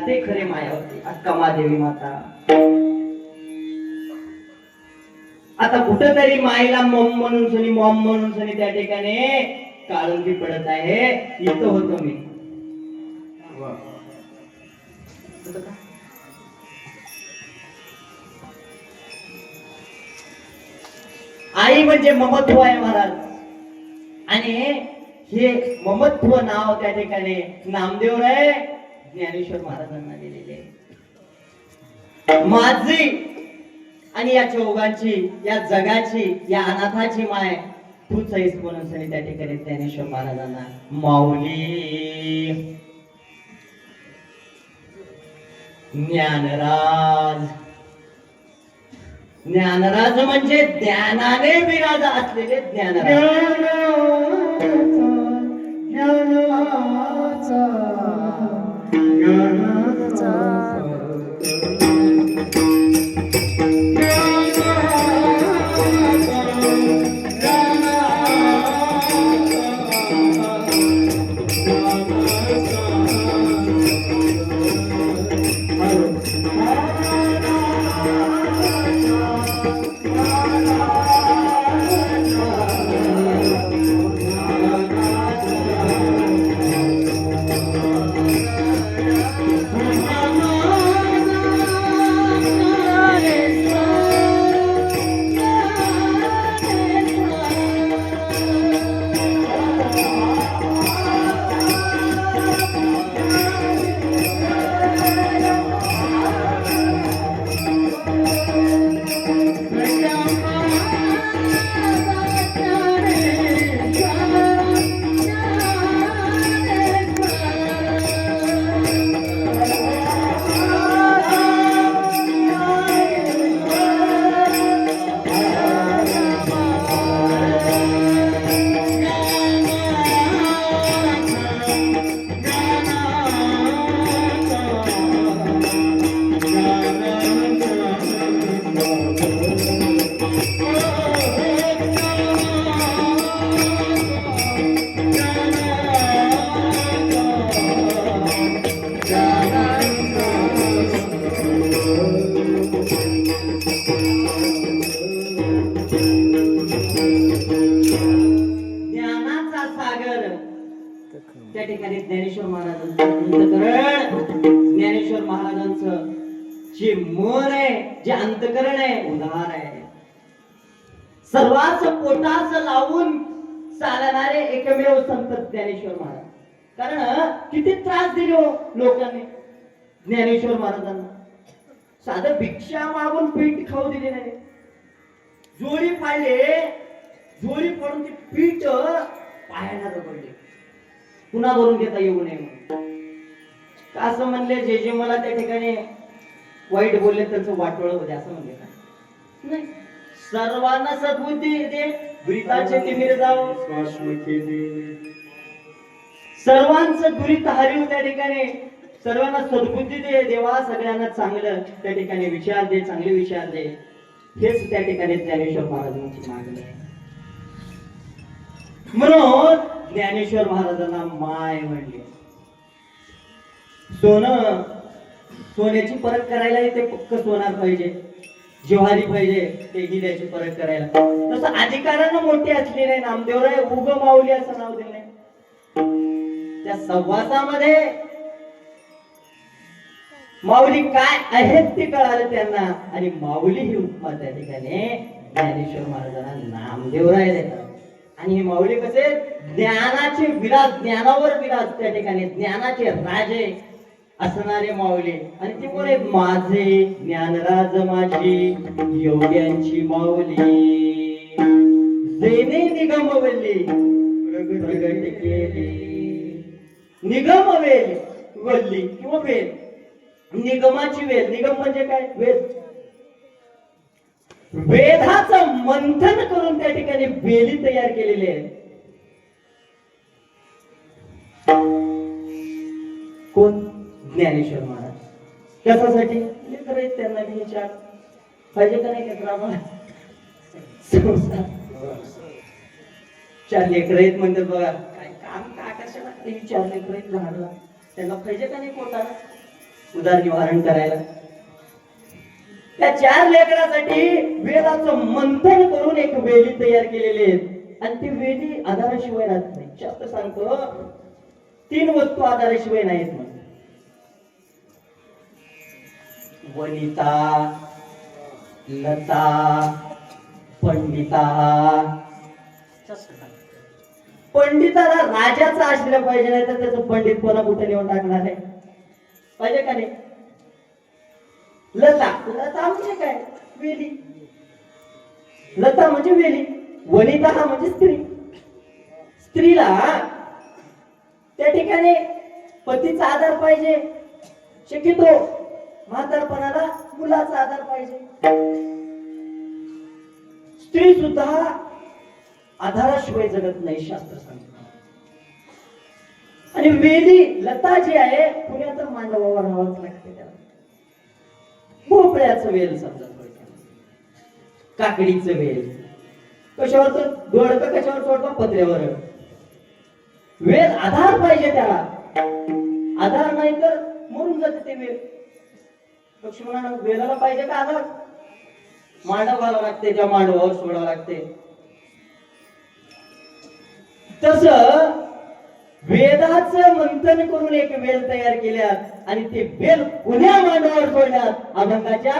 ते खरे मायावती अक्कामादेवी माता. आता कुठंतरी माईला मॉम म्हणून सनी मॉम म्हणून सनी त्या ठिकाणी काळुंगी पडत आहे. इथं होतो मी. आई म्हणजे ममत्व आहे महाराज. आणि हे ममत्व नाव त्या ठिकाणी नामदेव आहे ज्ञानेश्वर महाराजांना दिलेले. माझी आणि या चौघांची, या जगाची, या अनाथाची माय तूच आहेस म्हणून सनी त्या ठिकाणी ज्ञानेश्वर महाराजांना माऊली ज्ञानराज. ज्ञानराज म्हणजे ज्ञानाने विराज असलेले ज्ञानराज. ज्ञानाचा सागर त्या ठिकाणी ज्ञानेश्वर महाराजांचं अंतकरण, ज्ञानेश्वर महाराजांचं जे मन आहे, जे अंतकरण आहे, उदार आहे. सर्वांच पोटास लावून चालणारे एकमेव संत ज्ञानेश्वर महाराज. कारण किती त्रास दिले हो लोकांनी ज्ञानेश्वर महाराजांना. साधं भिक्षा मागून पीठ खाऊ दिले नाही. जोडी पाडले, जोडी पडून ते पीठ पायाला रगडले. पुन्हा भरून घेता येऊ नये म्हणून. का असं म्हणले, जे मला त्या ठिकाणी वाईट बोलले त्यांचं वाटोळ होते असं म्हणले का? नाही. सर्वांना सद्बुद्धी दे, दुरिताचे तिमिर जावो. सर्वांचं दुरित हरिव त्या ठिकाणी. सर्वांना सद्बुद्धी दे देवा, सगळ्यांना चांगलं त्या ठिकाणी विचार दे, चांगले विचार दे. हेच त्या ठिकाणी ज्ञानेश्वर महाराजांची मागणी आहे. म्हणून ज्ञानेश्वर महाराजांना माय म्हणले. सोन्याची परख करायला ते पक्क सोनार पाहिजे, ज्वारी पाहिजे, ते हिऱ्याची परख करायला. तसं अधिकारानं मोठे असले नाही. नामदेवराय उग माऊली असं नाव दिलंय. त्या सहवासामध्ये माऊली काय आहेत ते कळालं त्यांना. आणि माऊली ही उपमा त्या ठिकाणी ज्ञानेश्वर महाराजांना नामदेवराय देतात. आणि हे माऊली कसे ज्ञानाचे विराज, ज्ञानावर विराज त्या ठिकाणी, ज्ञानाचे राजे असणारे माऊली. आणि ते कोण आहेत? माझे ज्ञानराज माझी योग्यांची माऊली, जेने निगमवल्ली प्रगट केली. निगमवेल वल्ली किंवा वेल, निगमाची वेल. निगम म्हणजे काय? वेद. वेदाचं मंथन करून त्या ठिकाणी वेली तयार केलेली आहे. कोण? ज्ञानेश्वर महाराज. कशासाठी? लेकर आहेत त्यांना विचार पाहिजे का नाही? लेकराला चार लेकर आहेत म्हणतात बघा, काय काम का कशाला? चार लेकर आहेत लहानला, त्यांना पाहिजे का नाही पोटाला उदरनिवारण करायला? त्या चार लेकरासाठी वेदाचं मंथन करून एक वेली तयार केलेली आहे. आणि ती वेली आधाराशिवाय राहत नाही. जास्त सांगतो, 3 वस्तू आधाराशिवाय नाहीत. मग वनिता, लता, पंडिता. पंडिताला राजाचा आश्रय पाहिजे, नाही तर त्याचं पंडितपणा कुठे नेऊन टाकणार आहे? पाहिजे का नाही? लता, लता म्हणजे काय? वेली. लता म्हणजे वेली. वनिता हा म्हणजे स्त्री. स्त्रीला त्या ठिकाणी पतीचा आधार पाहिजे. शक्यतो म्हातारपणाला मुलाचा आधार पाहिजे. स्त्री सुद्धा आधाराशिवाय जगत नाही, शास्त्र सांगतं. आणि वेली लता जी आहे, पुण्यात तर मांडवावर राहावंच लागते त्याला. भोपळ्याचं वेल समजा, काकडीचं वेल. कशावर? तर दोडका कशावर सोडतो? पत्र्यावर. वेल आधार पाहिजे त्याला. आधार नाही तर मरून जाते ते वेल. लक्ष्मणानं वेलाला पाहिजे का आधार? मांडव घालावं लागते, त्या मांडवावर सोडावं लागते. तस वेदाचं मंथन करून एक वेल तयार केल्यात आणि ते वेल पुण्या मांडवावर सोडल्यात अभंगाच्या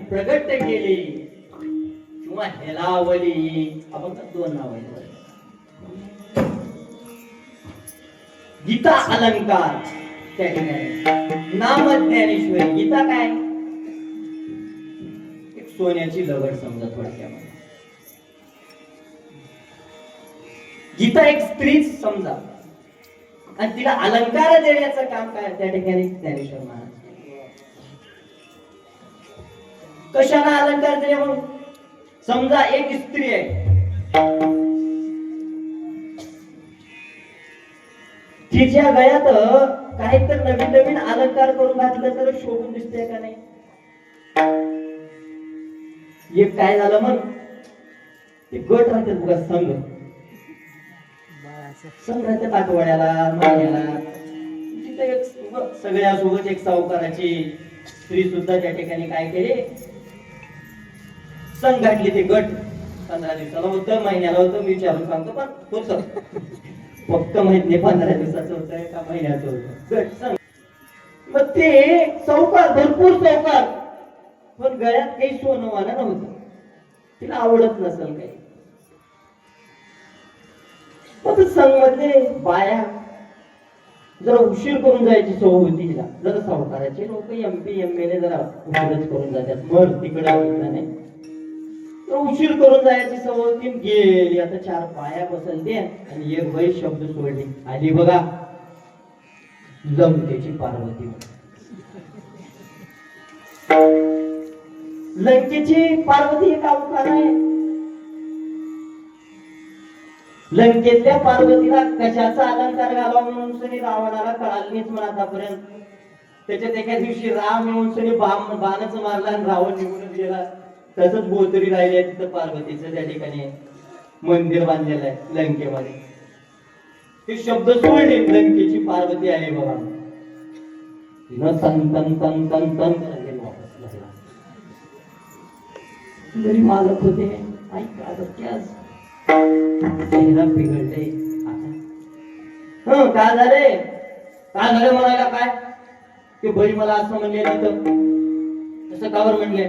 प्रगट केली किंवा हेलावली. आपण दोन नाव आहेत. गीता अलंकार त्या ठिकाणी नाम ज्ञानेश्वरी. गीता काय? एक सोन्याची दगड समजा थोडक्यामध्ये. गीता एक स्त्री समजा आणि तिला अलंकार देण्याचं काम काय त्या ठिकाणी ज्ञानेश्वर महाराज. कशाला अलंकार दिले म्हणून? समजा एक स्त्री आहे, तिच्या गळ्यात काहीतरी नवीन नवीन अलंकार करून घातलं तर शोभून दिसते का नाही? एक काय झालं मग ते गट राहते बघा, संघ राहते आठवड्याला महिन्याला. तिथे एक सगळ्यासोबत एक सावकाराची स्त्री सुद्धा त्या ठिकाणी काय केले, संघ घातली. ते गट 15 दिवसाला होतं, महिन्याला होतं, मी विचारून सांगतो पण होतं. फक्त माहित नाही 15 दिवसाचं होतं का महिन्याचं होतं गट संघ. मग ते सावकार, भरपूर सावकार, पण गळ्यात काही सोनं वाणं नव्हतं. तिला आवडत नसेल काही. मग संघ मधले बाया जरा उशीर करून जायची सवय होती तिला. जरा सावकाराचे लोक MP MLA जरा उशीरच करून जातात. मर तिकडे नाही तर उशीर करून जायची सवय होती. गेली आता 4 पाया बसलते आणि एक बाई शब्द सोडली. आली बघा लंकेची पार्वती. लंकेची पार्वती एक अवतार आहे. लंकेतल्या पार्वतीला कशाचा अलंकार घालावा म्हणून सनी रावणाला कळालं नाहीच म्हणा आतापर्यंत. त्याच्यात एका दिवशी राम येऊन सनी बाणच मारला आणि रावण निघून गेला. तसंच बोतरी राहिली आहे तिथं पार्वतीचं त्या ठिकाणी मंदिर बांधलेलं आहे लंकेमध्ये. ते शब्द सोडले लंकेची पार्वती आहे बाबा. तिनं तन तन तन तन तन करायला वापस लागला. घरी मालक होते ऐका बिघडले. काय झाले काय झालं म्हणायला काय ते बळी मला असं म्हणले नाही तर तसं कावर म्हणले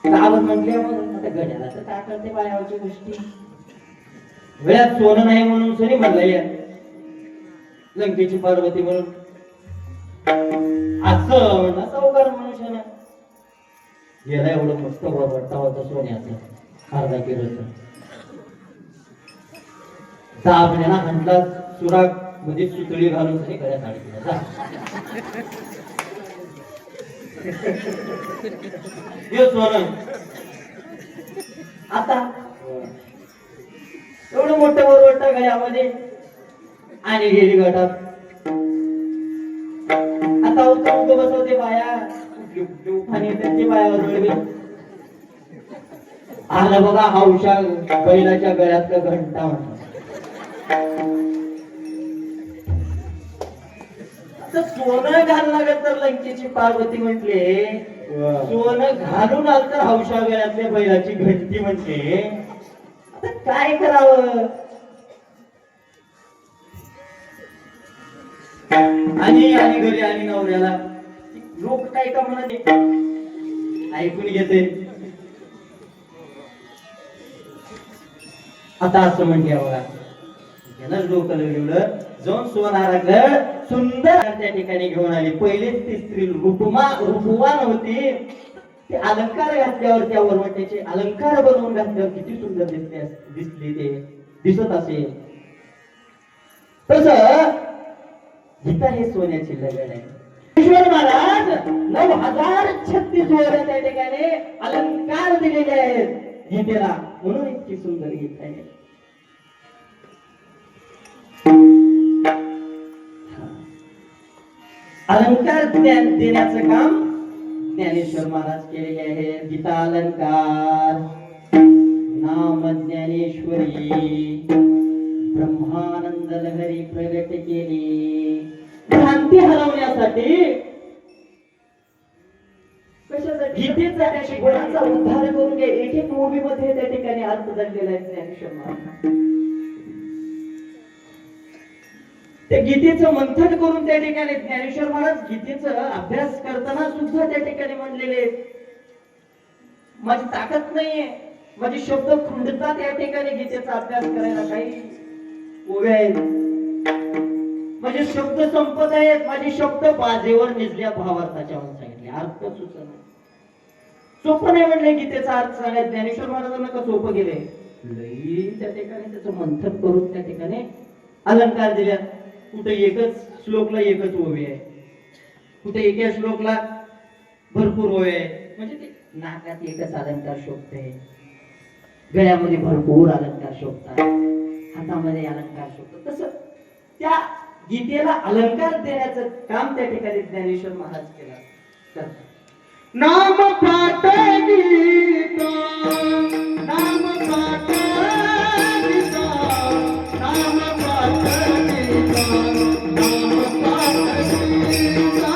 कावर म्हणले. मग आता गड्याला तर काय करते बायावरची गोष्टी. वेळात सोनं नाही म्हणून सनी म्हणलं या लंकेची पार्वती म्हणून असं म्हणलं चौकार मनुष्यानं गेला. एवढं मस्त वाटता होता सोन्याचं अर्धा किलोचं. दाबण्याला हंडला सुराग मध्ये सुतळी घालून सनी गळ्यात अडकला. सोनं आता एवढं मोठं वरवटा गळ्यामध्ये आणि गेली गटात. आता उठून बसवते बाया आणि त्यांची बायावर मिळवी. आलं बघा हौशा बैलाच्या गळ्यातलं घंटा म्हणतात. सोनं घालणार तर लंकेची पार्वती म्हटले. सोनं घालून आलं तर हौशा गळ्यातल्या बैलाची घंटी म्हणते. आता काय करावं. आणि घरी आणि नवऱ्याला लोक काय का म्हणत ऐकून घेते. आता असं म्हणते बघा त्याला लोक एवढं जाऊन सोनाराकडं सुंदर त्या ठिकाणी घेऊन आली. पहिलेच ती स्त्री रूपवान होती. ते अलंकार घातल्यावर त्या वरवट्याचे अलंकार बनवून घातल्यावर किती सुंदर दिसली ते दिसत असेल. तस गीता हे सोन्याची लगन आहे. ईश्वर महाराज 9036 वर त्या ठिकाणी अलंकार दिलेले आहेत गीतेला म्हणून इतकी सुंदर गीता आहे. अलंकार देण्याचं काम ज्ञानेश्वर महाराज केलेले आहे. गीता अलंकार नाम ज्ञानेश्वरी ब्रह्मानंद लहरी प्रगट केली. भ्रांती हरवण्यासाठी कशासाठी गीतेचा त्या गुणांचा उद्धार करून घ्या. एक एक मूवी मध्ये त्या ठिकाणी अर्थ दडलेला आहे ज्ञानेश्वर महाराज. त्या गीतेचं मंथन करून त्या ठिकाणी ज्ञानेश्वर महाराज गीतेचा अभ्यास करताना सुद्धा त्या ठिकाणी म्हणलेले माझी ताकद नाहीये, माझे शब्द खुंडतात या ठिकाणी गीतेचा अभ्यास करायला काही उभे आहेत. माझे शब्द संपत आहेत, माझे शब्द बाजेवर निजल्या भावार्थाच्या म्हणून सांगितले. अर्थ सुचना सोपं नाही म्हणले गीतेचा अर्थ सांगायचं. ज्ञानेश्वर महाराजांना का सोपं गेले लई त्या ठिकाणी त्याचं मंथन करून त्या ठिकाणी अलंकार दिल्या. कुठे एकच श्लोकला एकच ओवी आहे, कुठे एका श्लोकला भरपूर ओवी आहे. म्हणजे ते नाकात एकच अलंकार शोभते, गळ्यामध्ये भरपूर अलंकार शोभतात, हातामध्ये अलंकार शोभतात. तसं त्या गीतेला अलंकार देण्याचं काम त्या ठिकाणी ज्ञानेश्वर महाराज केला. नाम पाठ गीता नाम पाठ गीता नाम पाठ गीता नाम पाठ गीता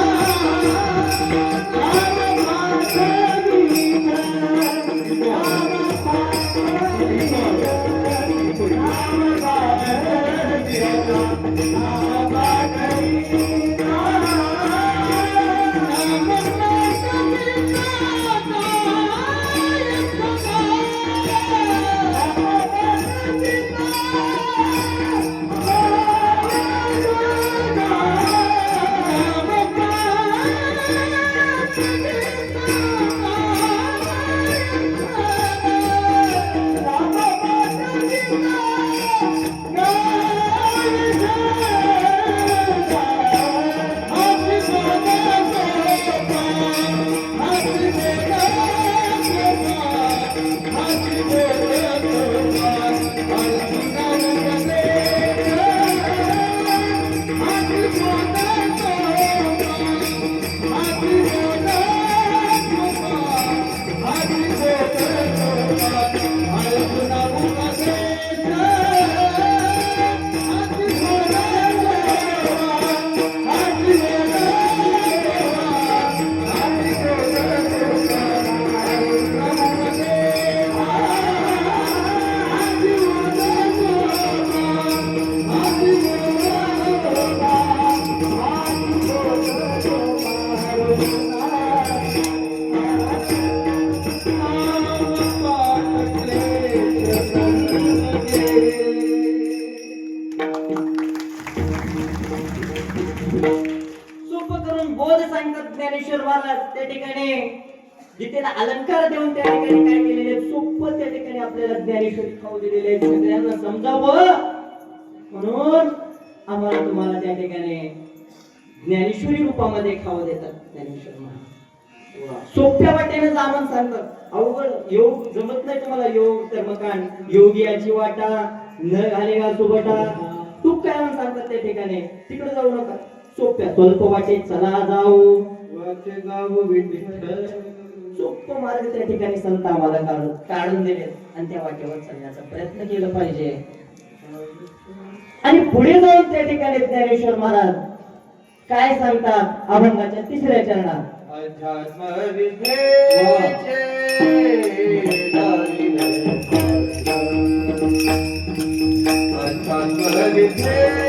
नाम पाठ गीता नाम पाठ गीता नाम पाठ गीता सोपं करून बोध सांगतात ज्ञानेश्वर महाराज त्या ठिकाणी गीतेला अलंकार देऊन त्या ठिकाणी काय केलेले सोपं त्या ठिकाणी आपल्याला ज्ञानेश्वरी खाऊ दिलेले आहेत सगळ्यांना समजावं म्हणून आम्हाला तुम्हाला त्या ठिकाणी ज्ञानेश्वरी रूपामध्ये खाऊ देतात ज्ञानेश्वर महाराज सोप्या वाटेने जामन सांगतात अवघड योग जमत नाही तुम्हाला योग कर्मकांड योगी याची वाटा न घालेगा सुबटा तू काय म्हणून सांगतात त्या ठिकाणी तिकडे जाऊ नका सोप्या स्वल्प वाटेत चला जाऊ वाचे गाव विठ्ठल सोपं मार्ग त्या ठिकाणी संत आम्हाला काढून दिले आणि त्या वाटेवर चालण्याचा प्रयत्न केला पाहिजे आणि पुढे जाऊन त्या ठिकाणी ज्ञानेश्वर महाराज काय सांगतात अभंगाच्या तिसऱ्या चरणात अध्यात्म विद्येचे दारिद्र्य. अध्यात्म विद्येचे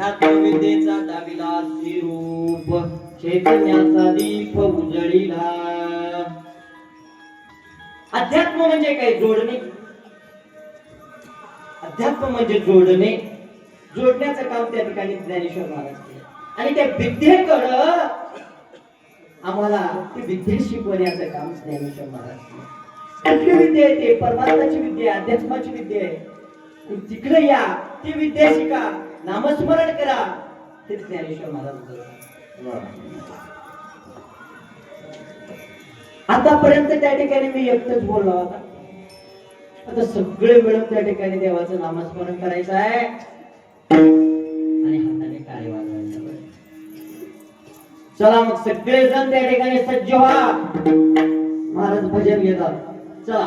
अध्यात्मविद्येचा दाविला रूप चैतन्याचा दीप उजळीला अध्यात्म म्हणजे काय जोडणे अध्यात्म म्हणजे जोडणे जोडण्याचं काम त्या ठिकाणी ज्ञानेश्वर महाराज केलं आणि त्या विद्येकडं आम्हाला ती विद्या शिकवण्याचं काम ज्ञानेश्वर महाराज केलं कुठली विद्या आहे ते परमात्माची विद्या आहे अध्यात्माची विद्या आहे तिकडे या ती विद्या शिका नामस्मरण करा ते ज्ञानेश्वर महाराज बोलतात आतापर्यंत त्या ठिकाणी मी एकटंच बोललो होता आता सगळे मिळून त्या ठिकाणी देवाचं नामस्मरण करायचं आहे आणि हाताने टाळी वाजवायचं चला मग सगळे जण त्या ठिकाणी सज्ज व्हा महाराज भजन घेतात चला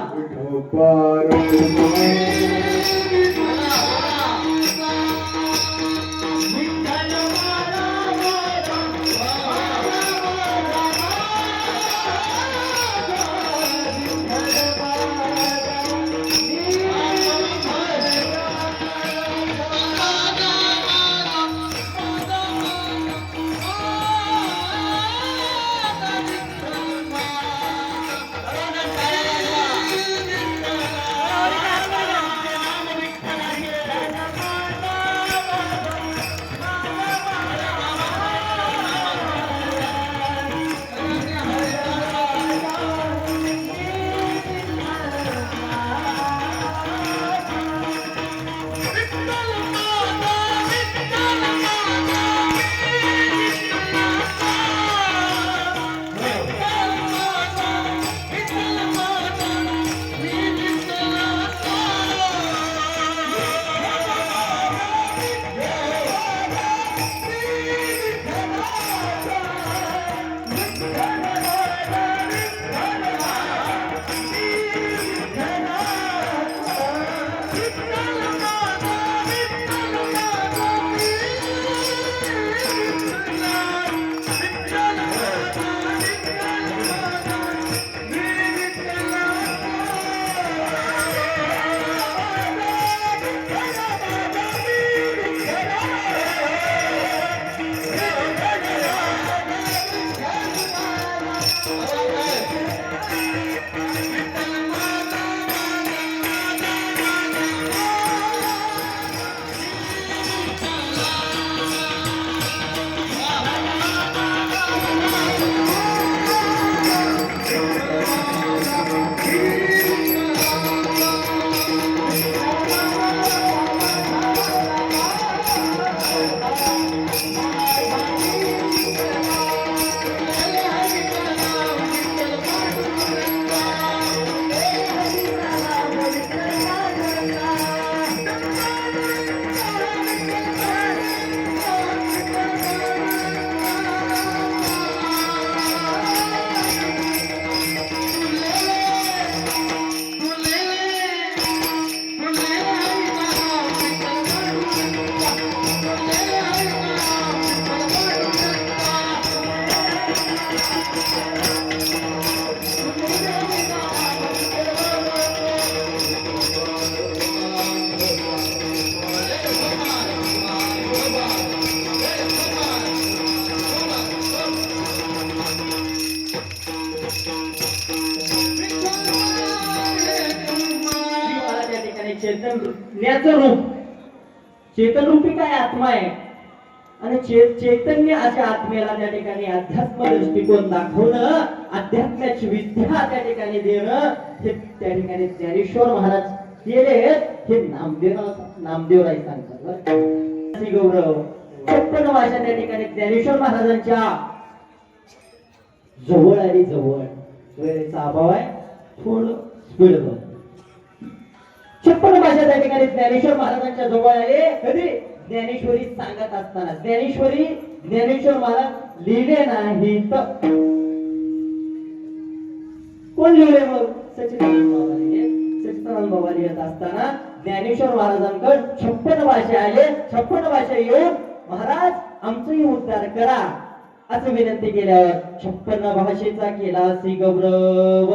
जीवाला त्या ठिकाणी चैतन्याचं रूप, चेतन रूपी काय आत्मा आहे आणि चैतन्य अशा आत्मेला त्या ठिकाणी अध्यात्म दृष्टिकोन दाखवणं, अध्यात्माची विद्या त्या ठिकाणी देणं, हे त्या ठिकाणी ज्ञानेश्वर महाराज केले. हे नामदेवराय सांगतात बरं का. श्री गौरव 56 भाषा त्या ठिकाणी ज्ञानेश्वर महाराजांच्या जवळ आणि जवळ वेळेचा अभाव आहे, थोडं स्पीड बघ. 56 भाषा त्या ठिकाणी ज्ञानेश्वर महाराजांच्या जवळ आले. कधी ज्ञानेश्वरी सांगत असताना. ज्ञानेश्वर महाराज लिहिले नाही तर कोण लिहिले मग? सच्चिदानंद बाबा लिहिले. सच्चिदानंद बाबा लिहित असताना ज्ञानेश्वर महाराजांकडे 56 भाषा आले. 56 भाषा येऊन महाराज आमचाही उद्धार करा असं विनंती केल्यावर 56 भाषेचा केला श्री गौरव.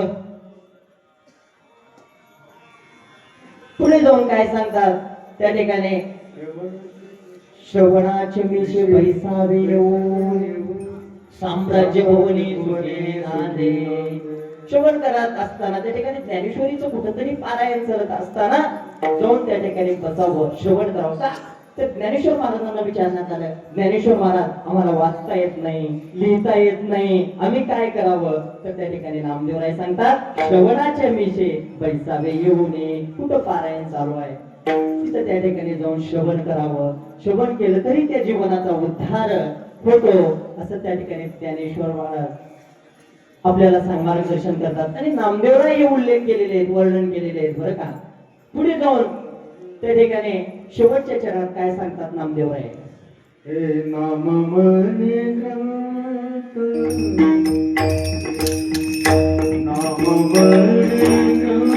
पुढे जाऊन काय सांगतात त्या ठिकाणी? श्रवणाचे मिशे बैसावे येऊन साम्राज्य भवनी सुखे नांदे. श्रवण करत असताना त्या ठिकाणी ज्ञानेश्वरीचं कुठंतरी पारायण करत असताना जाऊन त्या ठिकाणी बसावं, श्रवण करावं का? तर ज्ञानेश्वर महाराजांना विचारण्यात आलं, ज्ञानेश्वर महाराज आम्हाला वाचता येत नाही, लिहिता येत नाही, आम्ही काय करावं? तर त्या ठिकाणी नामदेवराय सांगतात, श्रवणाच्या मिशे बैसावे येऊ नये. कुठं पारायण चालू आहे तिथं त्या ठिकाणी जाऊन श्रवण करावं. श्रवण केलं तरी त्या जीवनाचा उद्धार होतो असं त्या ठिकाणी ज्ञानेश्वर महाराज आपल्याला मार्गदर्शन करतात. आणि नामदेवराय हे उल्लेख केलेले आहेत, वर्णन केलेले आहेत बरं का. पुढे जाऊन त्या ठिकाणी शेवटच्या चरणात काय सांगतात नामदेवराय? हे नाम म्हणे ग्रंथ, नाम म्हणे ग्रंथ,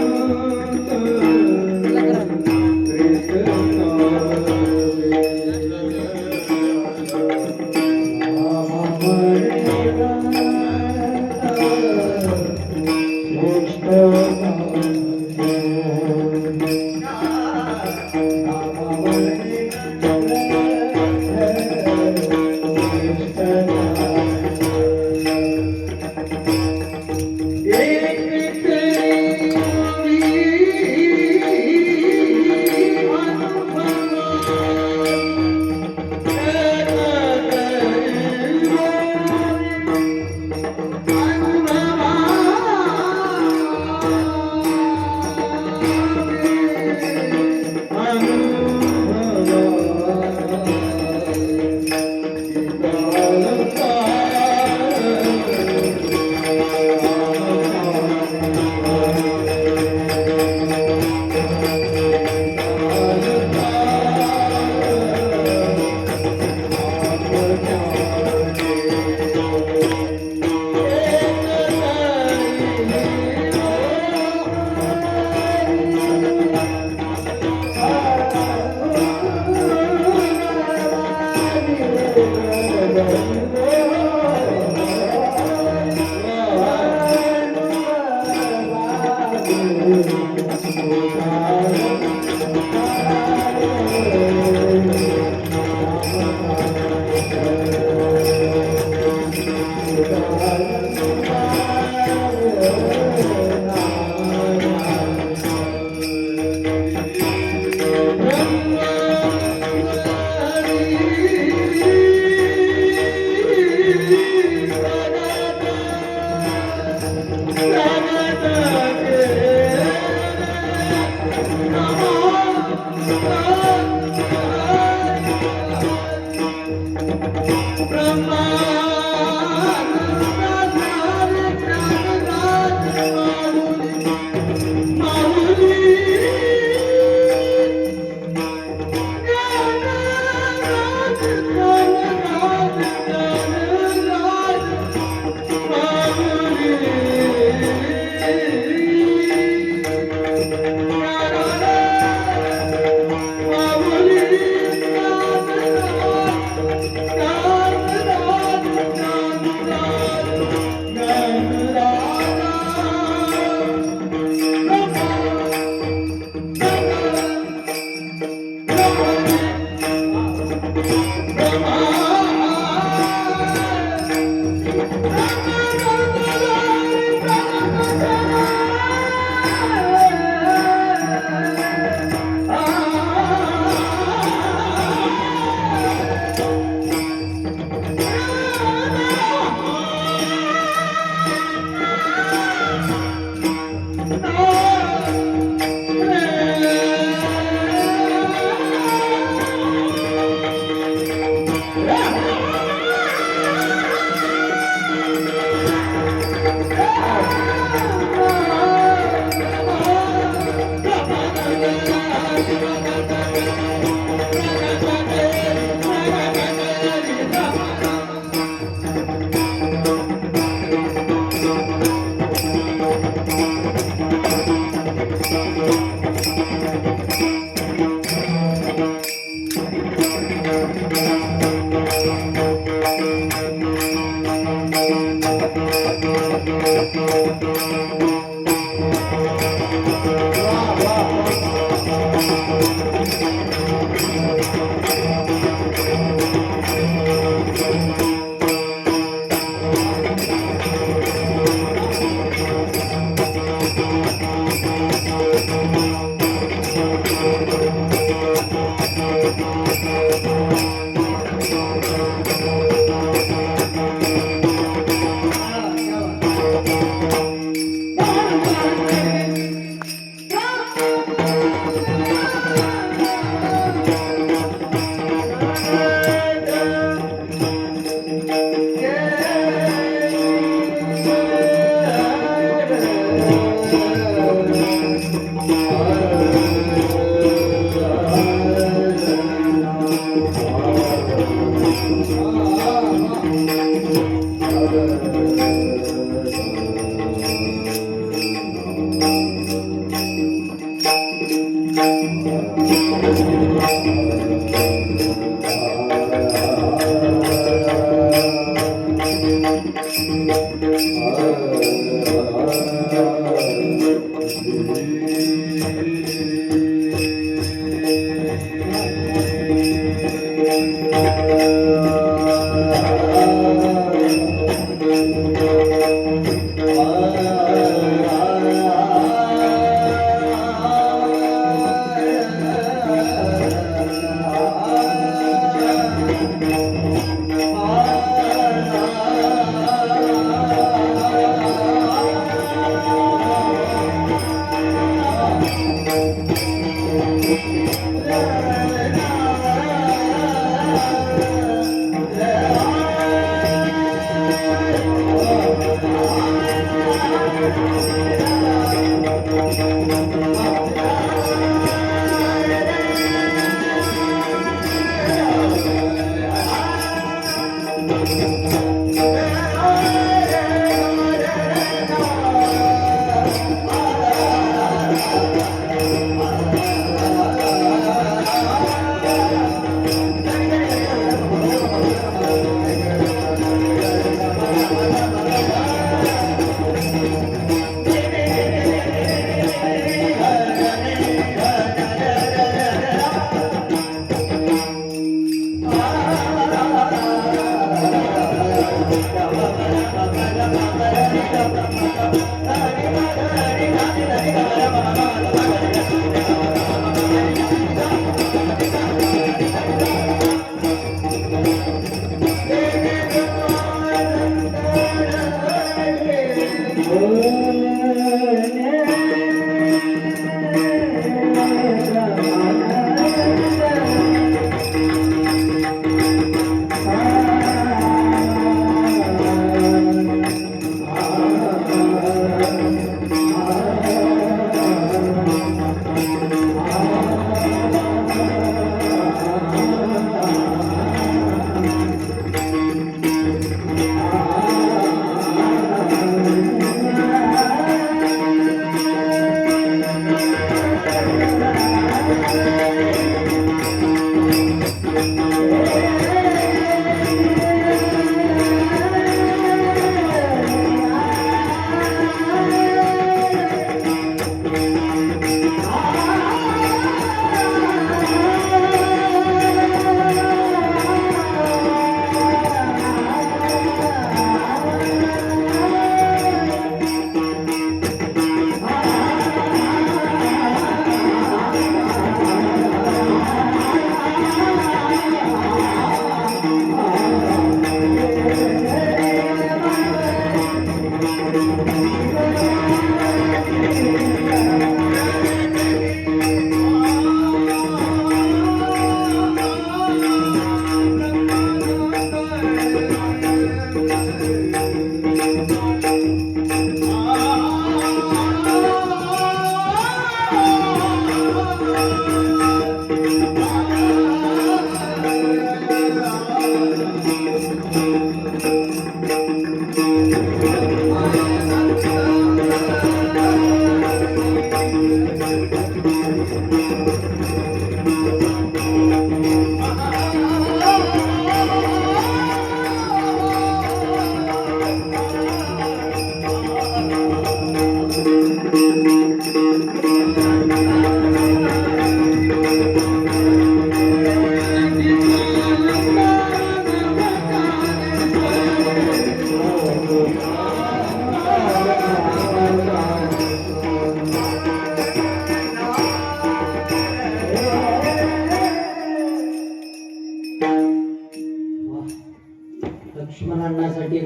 लक्ष्मणांसाठी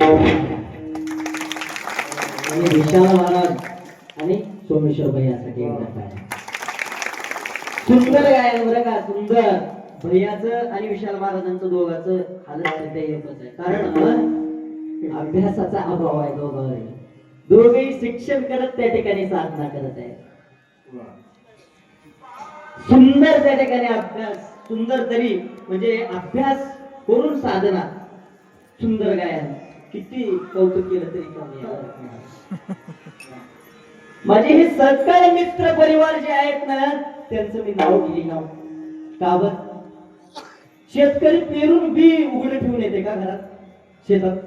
आणि विशाल महाराज आणि सोमेश्वर भैयासाठी एकदा टाळ्या. सुंदर गायन बरं का, सुंदर. भैयाचं आणि विशाल महाराजांचं दोघांचं हालत सध्या एकच आहे, कारण अभ्यासाचा अभाव आहे दोघांवर. दोघेही शिक्षण करत त्या ठिकाणी साधना करत आहे. सुंदर त्या ठिकाणी अभ्यास, सुंदर तरी म्हणजे अभ्यास करून साधना, सुंदर गायन. किती कौतुक केलं तरी कमी आहे. माझे हे सत्कार मित्र परिवार जे आहेत ना, त्यांचं मी नाव घेईन. का बर? शेतकरी पेरून बी उघडे ठेवून येते का घरात? शेतात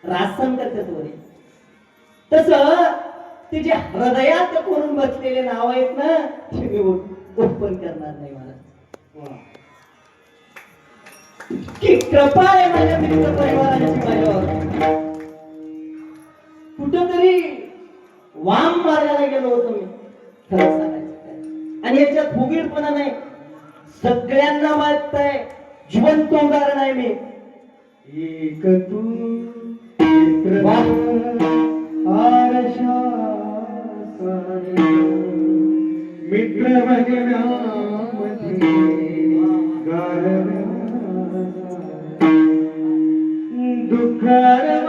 रासन करतात वरी. तस ते जे हृदयात करून बसलेले नाव आहेत ना, ते मी ओपन करणार नाही. मला की कृपा आहे माझ्या मित्र परिवाराची माझ्यावर. कुठंतरी वाम मार्गाला गेलो होतो मी, खरं सांगायचं. आणि याच्यात फुगीरपणा नाही, सगळ्यांना माहित आहे जिवंत उदाहरण आहे मी. एक तू मित्र आरशा मित्र भजनामध्ये गारव्या दुःखारवाया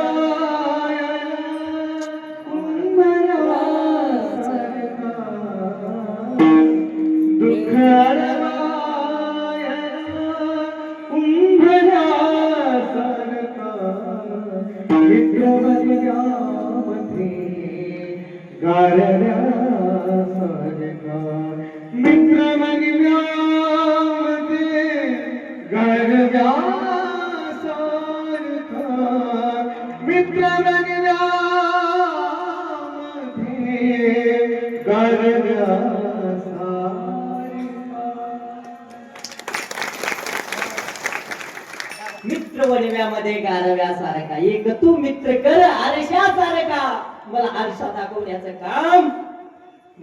मित्र वनव्यामध्ये गारव्या सारखा, एक तू मित्र कर आरशा सारखा. मला आरशा दाखवण्याचं काम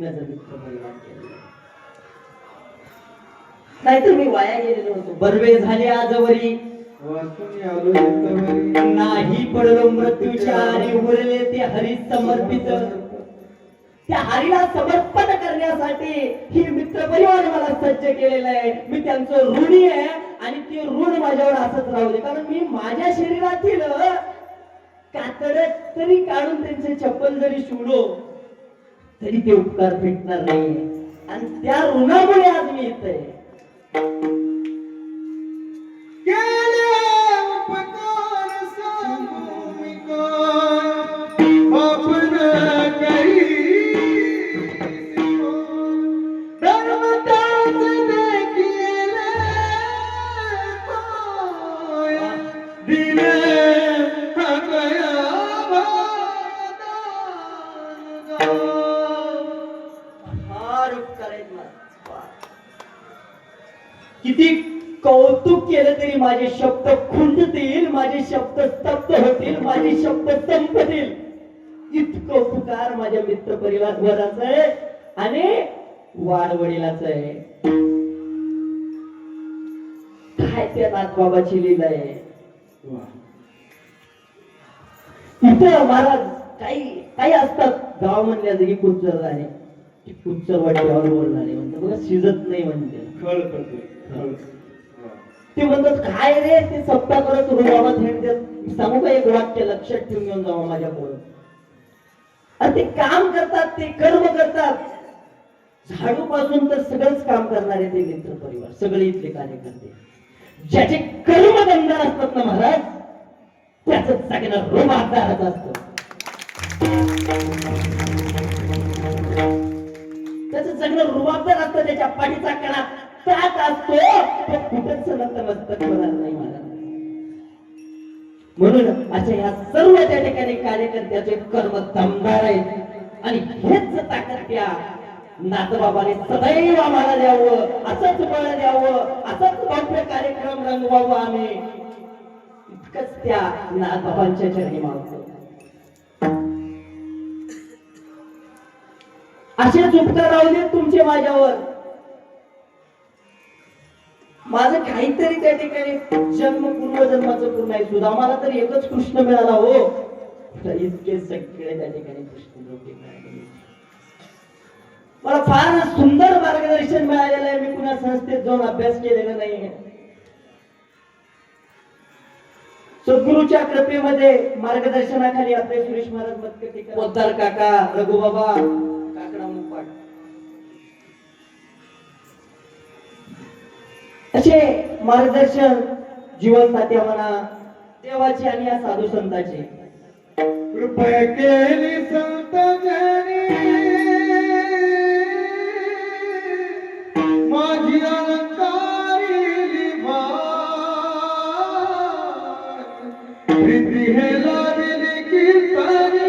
माझं मित्र परिवार केलं, नाहीतर मी वाया गेलेलो होतो. बर्वे झाले आजवरी, वाचून आलो इथवरी. नाही पडलो मृत्यूच्या आणि उरले ते हरी समर्पित. त्या हरीला समर्पण करण्यासाठी ही मित्र परिवार मला सज्ज केलेलं आहे. मी त्यांचं ऋणी आहे आणि ते ऋण माझ्यावर असंच राहू दे, कारण मी माझ्या शरीरातील कातड तरी काढून त्यांचे चप्पल जरी शिवलो तरी ते उपकार भेटणार नाही. आणि त्या ऋणामुळे आज मी इथे आहे. किती कौतुक केलं तरी माझे शब्द खुंटतील, माझे शब्द स्तब्ध होतील, माझे शब्द संपतील. इतकं उपकार माझ्या मित्र परिवाराचं आहे आणि वाडवडिलाच आहे. काय त्या नाथबाबाची लीला आहे. इथं महाराज काही काही असतात गाव म्हणल्या जागी कुच्चर झाले, कुच्चर वाटेवर बोलणारे म्हणतात बघा, शिजत नाही म्हणते, खळ करतो. ते म्हणतात काय रे ते सप्ताह करत बाबा थेट देत. सांगू का एक वाक्य लक्षात ठेवून घेऊन जावा माझ्या पुढे. ते काम करतात, ते कर्म करतात. झाडू पासून तर सगळंच काम करणारे ते मित्र परिवार, सगळे इथले कार्यकर्ते, ज्याचे कर्म दमदार असतात ना महाराज, त्याच सगळं रोमादारच असतं. त्याचं सगळं रुबाबदार असतं, त्याच्या पाठीचा कणा त्यात असतो, तो कुठंच नतमस्तक होणार नाही महाराज. म्हणून अशा ह्या सर्व त्या ठिकाणी कार्यकर्त्याचे कर्म दमदार आहेत. आणि हेच ताकद त्या नाथबाबाने सदैव आम्हाला द्यावं, असंच बळ द्यावं, असंच भव्य कार्यक्रम रंगवावं आम्ही, इतकंच त्या नाथबाबांच्या चरणी मागतो. असेच उपकार राहू देत तुमचे माझ्यावर. माझं काहीतरी त्या ठिकाणी पूर्वजन्माचं पूर्ण आहे. सुदामाला तर एकच कृष्ण मिळाला हो, तर इतके सगळे त्या ठिकाणी कृष्ण मिळाले. मला फार सुंदर मार्गदर्शन मिळालेलं आहे. मी पुन्हा संस्थेत जाऊन अभ्यास केलेला नाही. सद्गुरूच्या कृपेमध्ये मार्गदर्शनाखाली आपले सुरेश महाराज मतकटीकर, पोद्दार काका, रघुबाबा, काकडा मुपाट असे मार्गदर्शन जीवन साथी म्हणा देवाची आणि या साधू संतांची कृपया केली संत जनी माझी अलंकारी लिवा प्रीती हे लाविली कीर्तनी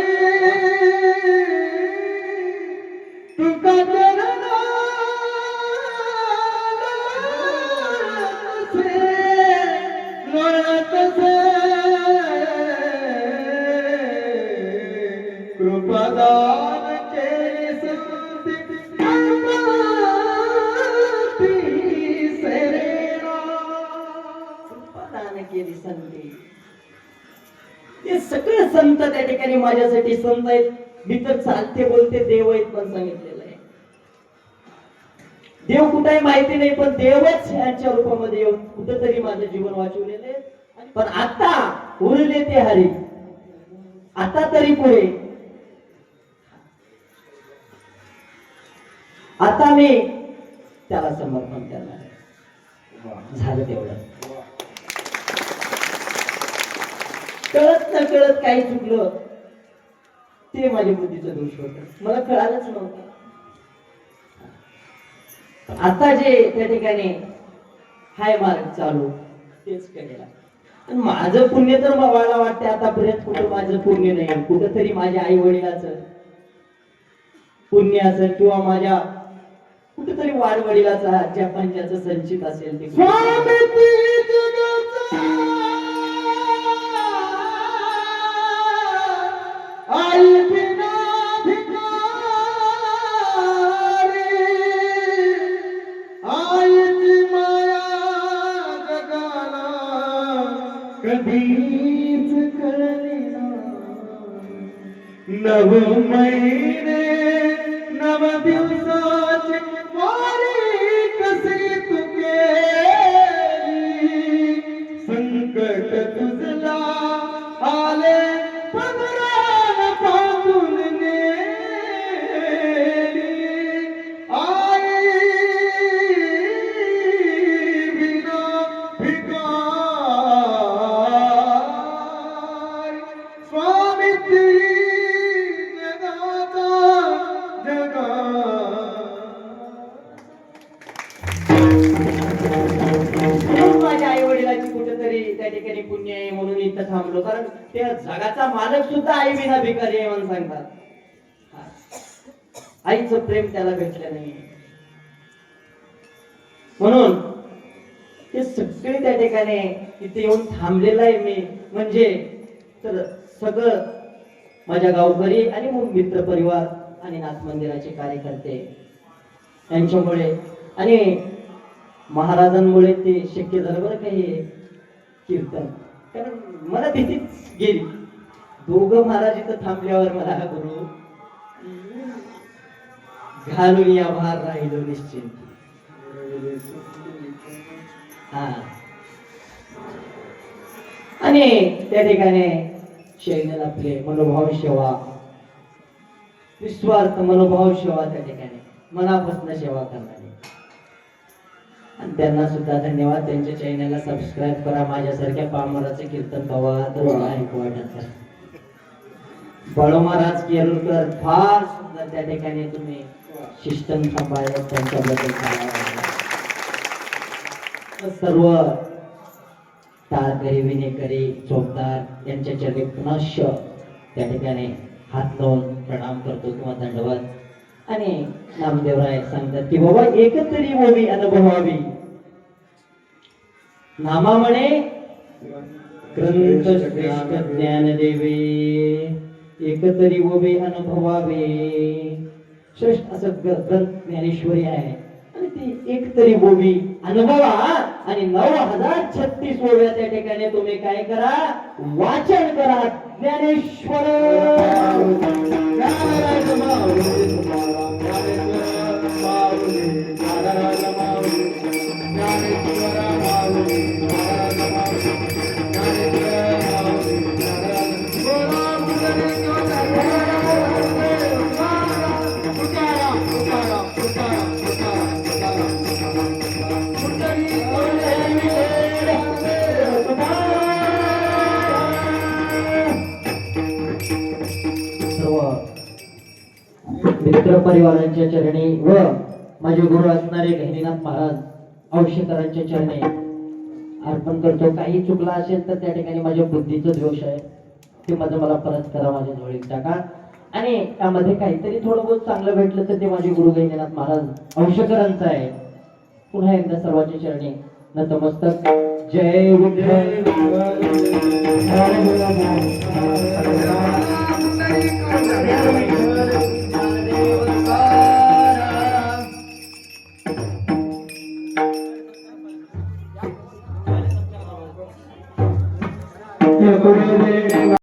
तुका चरणा कृपादान केली संती कृपादान केली संती. हे सगळे संत त्या ठिकाणी माझ्यासाठी संत आहेत. मी तर चालते बोलते देव आहेत पण सांगितलेलं आहे. देव कुठे आहे माहिती नाही, पण देवच यांच्या रूपामध्ये येऊन कुठंतरी माझं जीवन वाचवलेलं आहे. पण आता उरले ते हरी, आता तरी पुढे. आता मी त्याला समर्पण करणार आहे. झालं तेवढं. कळत न कळत काही चुकलं ते माझ्या बुद्धीचं दोष होत, मला कळालंच नव्हतं. आता जे त्या ठिकाणी हाय मार्ग चालू तेच केलेला. आणि माझं पुण्य तर मला वाटते आतापर्यंत कुठं माझं पुण्य नाही. कुठंतरी माझ्या आई वडिलाचं पुण्य असेल किंवा माझ्या कुठेतरी वाढ वडिलाचा ज्या पंचाचं संचित असेल ते. आई बिना भिकारी आईची माया जगाला कधीच कळली नव महिने नव दिवसाची वारी कशी तू केली संकट तुझला आले पदरान पाहून नेली आई बिना भिकारी स्वामी माझ्या आई वडिलांची कुठेतरी त्या ठिकाणी पुण्य आहे म्हणून इथं थांबलो. कारण त्या जगाचा मालक सुद्धा आई बिना भिकारी आहे म्हणून सांगतात. आईचं प्रेम त्याला भेटलं नाही म्हणून ते सगळे त्या ठिकाणी इथे येऊन थांबलेलं आहे मी. म्हणजे तर सगळं माझ्या गावकरी आणि मित्र परिवार आणि नाथ मंदिराचे कार्यकर्ते यांच्यामुळे आणि महाराजांमुळे ते शक्य झालं बरं काही कीर्तन. कारण मला भीतीच गेली. दोघं महाराज इथं थांबल्यावर मला गुरु घालून या भार राहिलो निश्चिंत. हा आणि त्या ठिकाणी शैनल आपले मनोभाव सेवा निस्वार्थ मनोभाव सेवा त्या ठिकाणी मनापासून सेवा करणारे आणि त्यांना सुद्धा धन्यवाद. त्यांच्या चॅनलला सबस्क्राईब करा. माझ्यासारख्या पामराचे कीर्तन कवा तर ऐकू वाटत. बाळू महाराज केरुलकर फार सुंदर त्या ठिकाणी तुम्ही शिष्टन सांभाळले. त्यांच्याबद्दल सर्व टाळकरी विनेकरी चोपदार यांच्या चरणी पुनश्च त्या ठिकाणी हात लावून प्रणाम करतो किंवा दंडवत आणि नामदेवराय सांगतात की बाबा एकतरी ओवी अनुभवावी नामा म्हणे ग्रंथ श्रेष्ठ ज्ञान देवे एकतरी ओवी अनुभवावे श्रेष्ठ असं ग्रंथ ज्ञानेश्वरी आहे आणि ती एक तरी ओवी अनुभवा आणि 9036 ओव्या त्या ठिकाणी तुम्ही काय करा वाचन करा ज्ञानेश्वर ज्ञानराज माऊली तुकाराम, ज्ञानेश्वर माऊली, ज्ञानराज माऊली, ज्ञानेश्वर माऊली, ज्ञानराज माऊली, ज्ञानेश्वर माऊली, ज्ञानराज बोला पुंडलिक तुकाराम, तुकाराम, तुकाराम, तुकाराम, तुकाराम, तुकाराम. पुंडलिक सर्व मित्र परिवारांच्या चरणी व माझे गुरु असणारे गहिनीनाथ महाराज औषधकारांच्या चरणी अर्पण करतो. काही चुकला असेल तर त्या ठिकाणी माझ्या बुद्धीचा दोष आहे ते माझं मला परत करा, माझ्या जवळ टाका आणि त्यामध्ये काहीतरी थोडं बहुत चांगलं भेटलं तर ते माझे गुरु गहिनीनाथ महाराज औषधकारांचं आहे. पुन्हा एकदा सर्वांच्या चरणी नतमस्तक. जय विठ्ठल.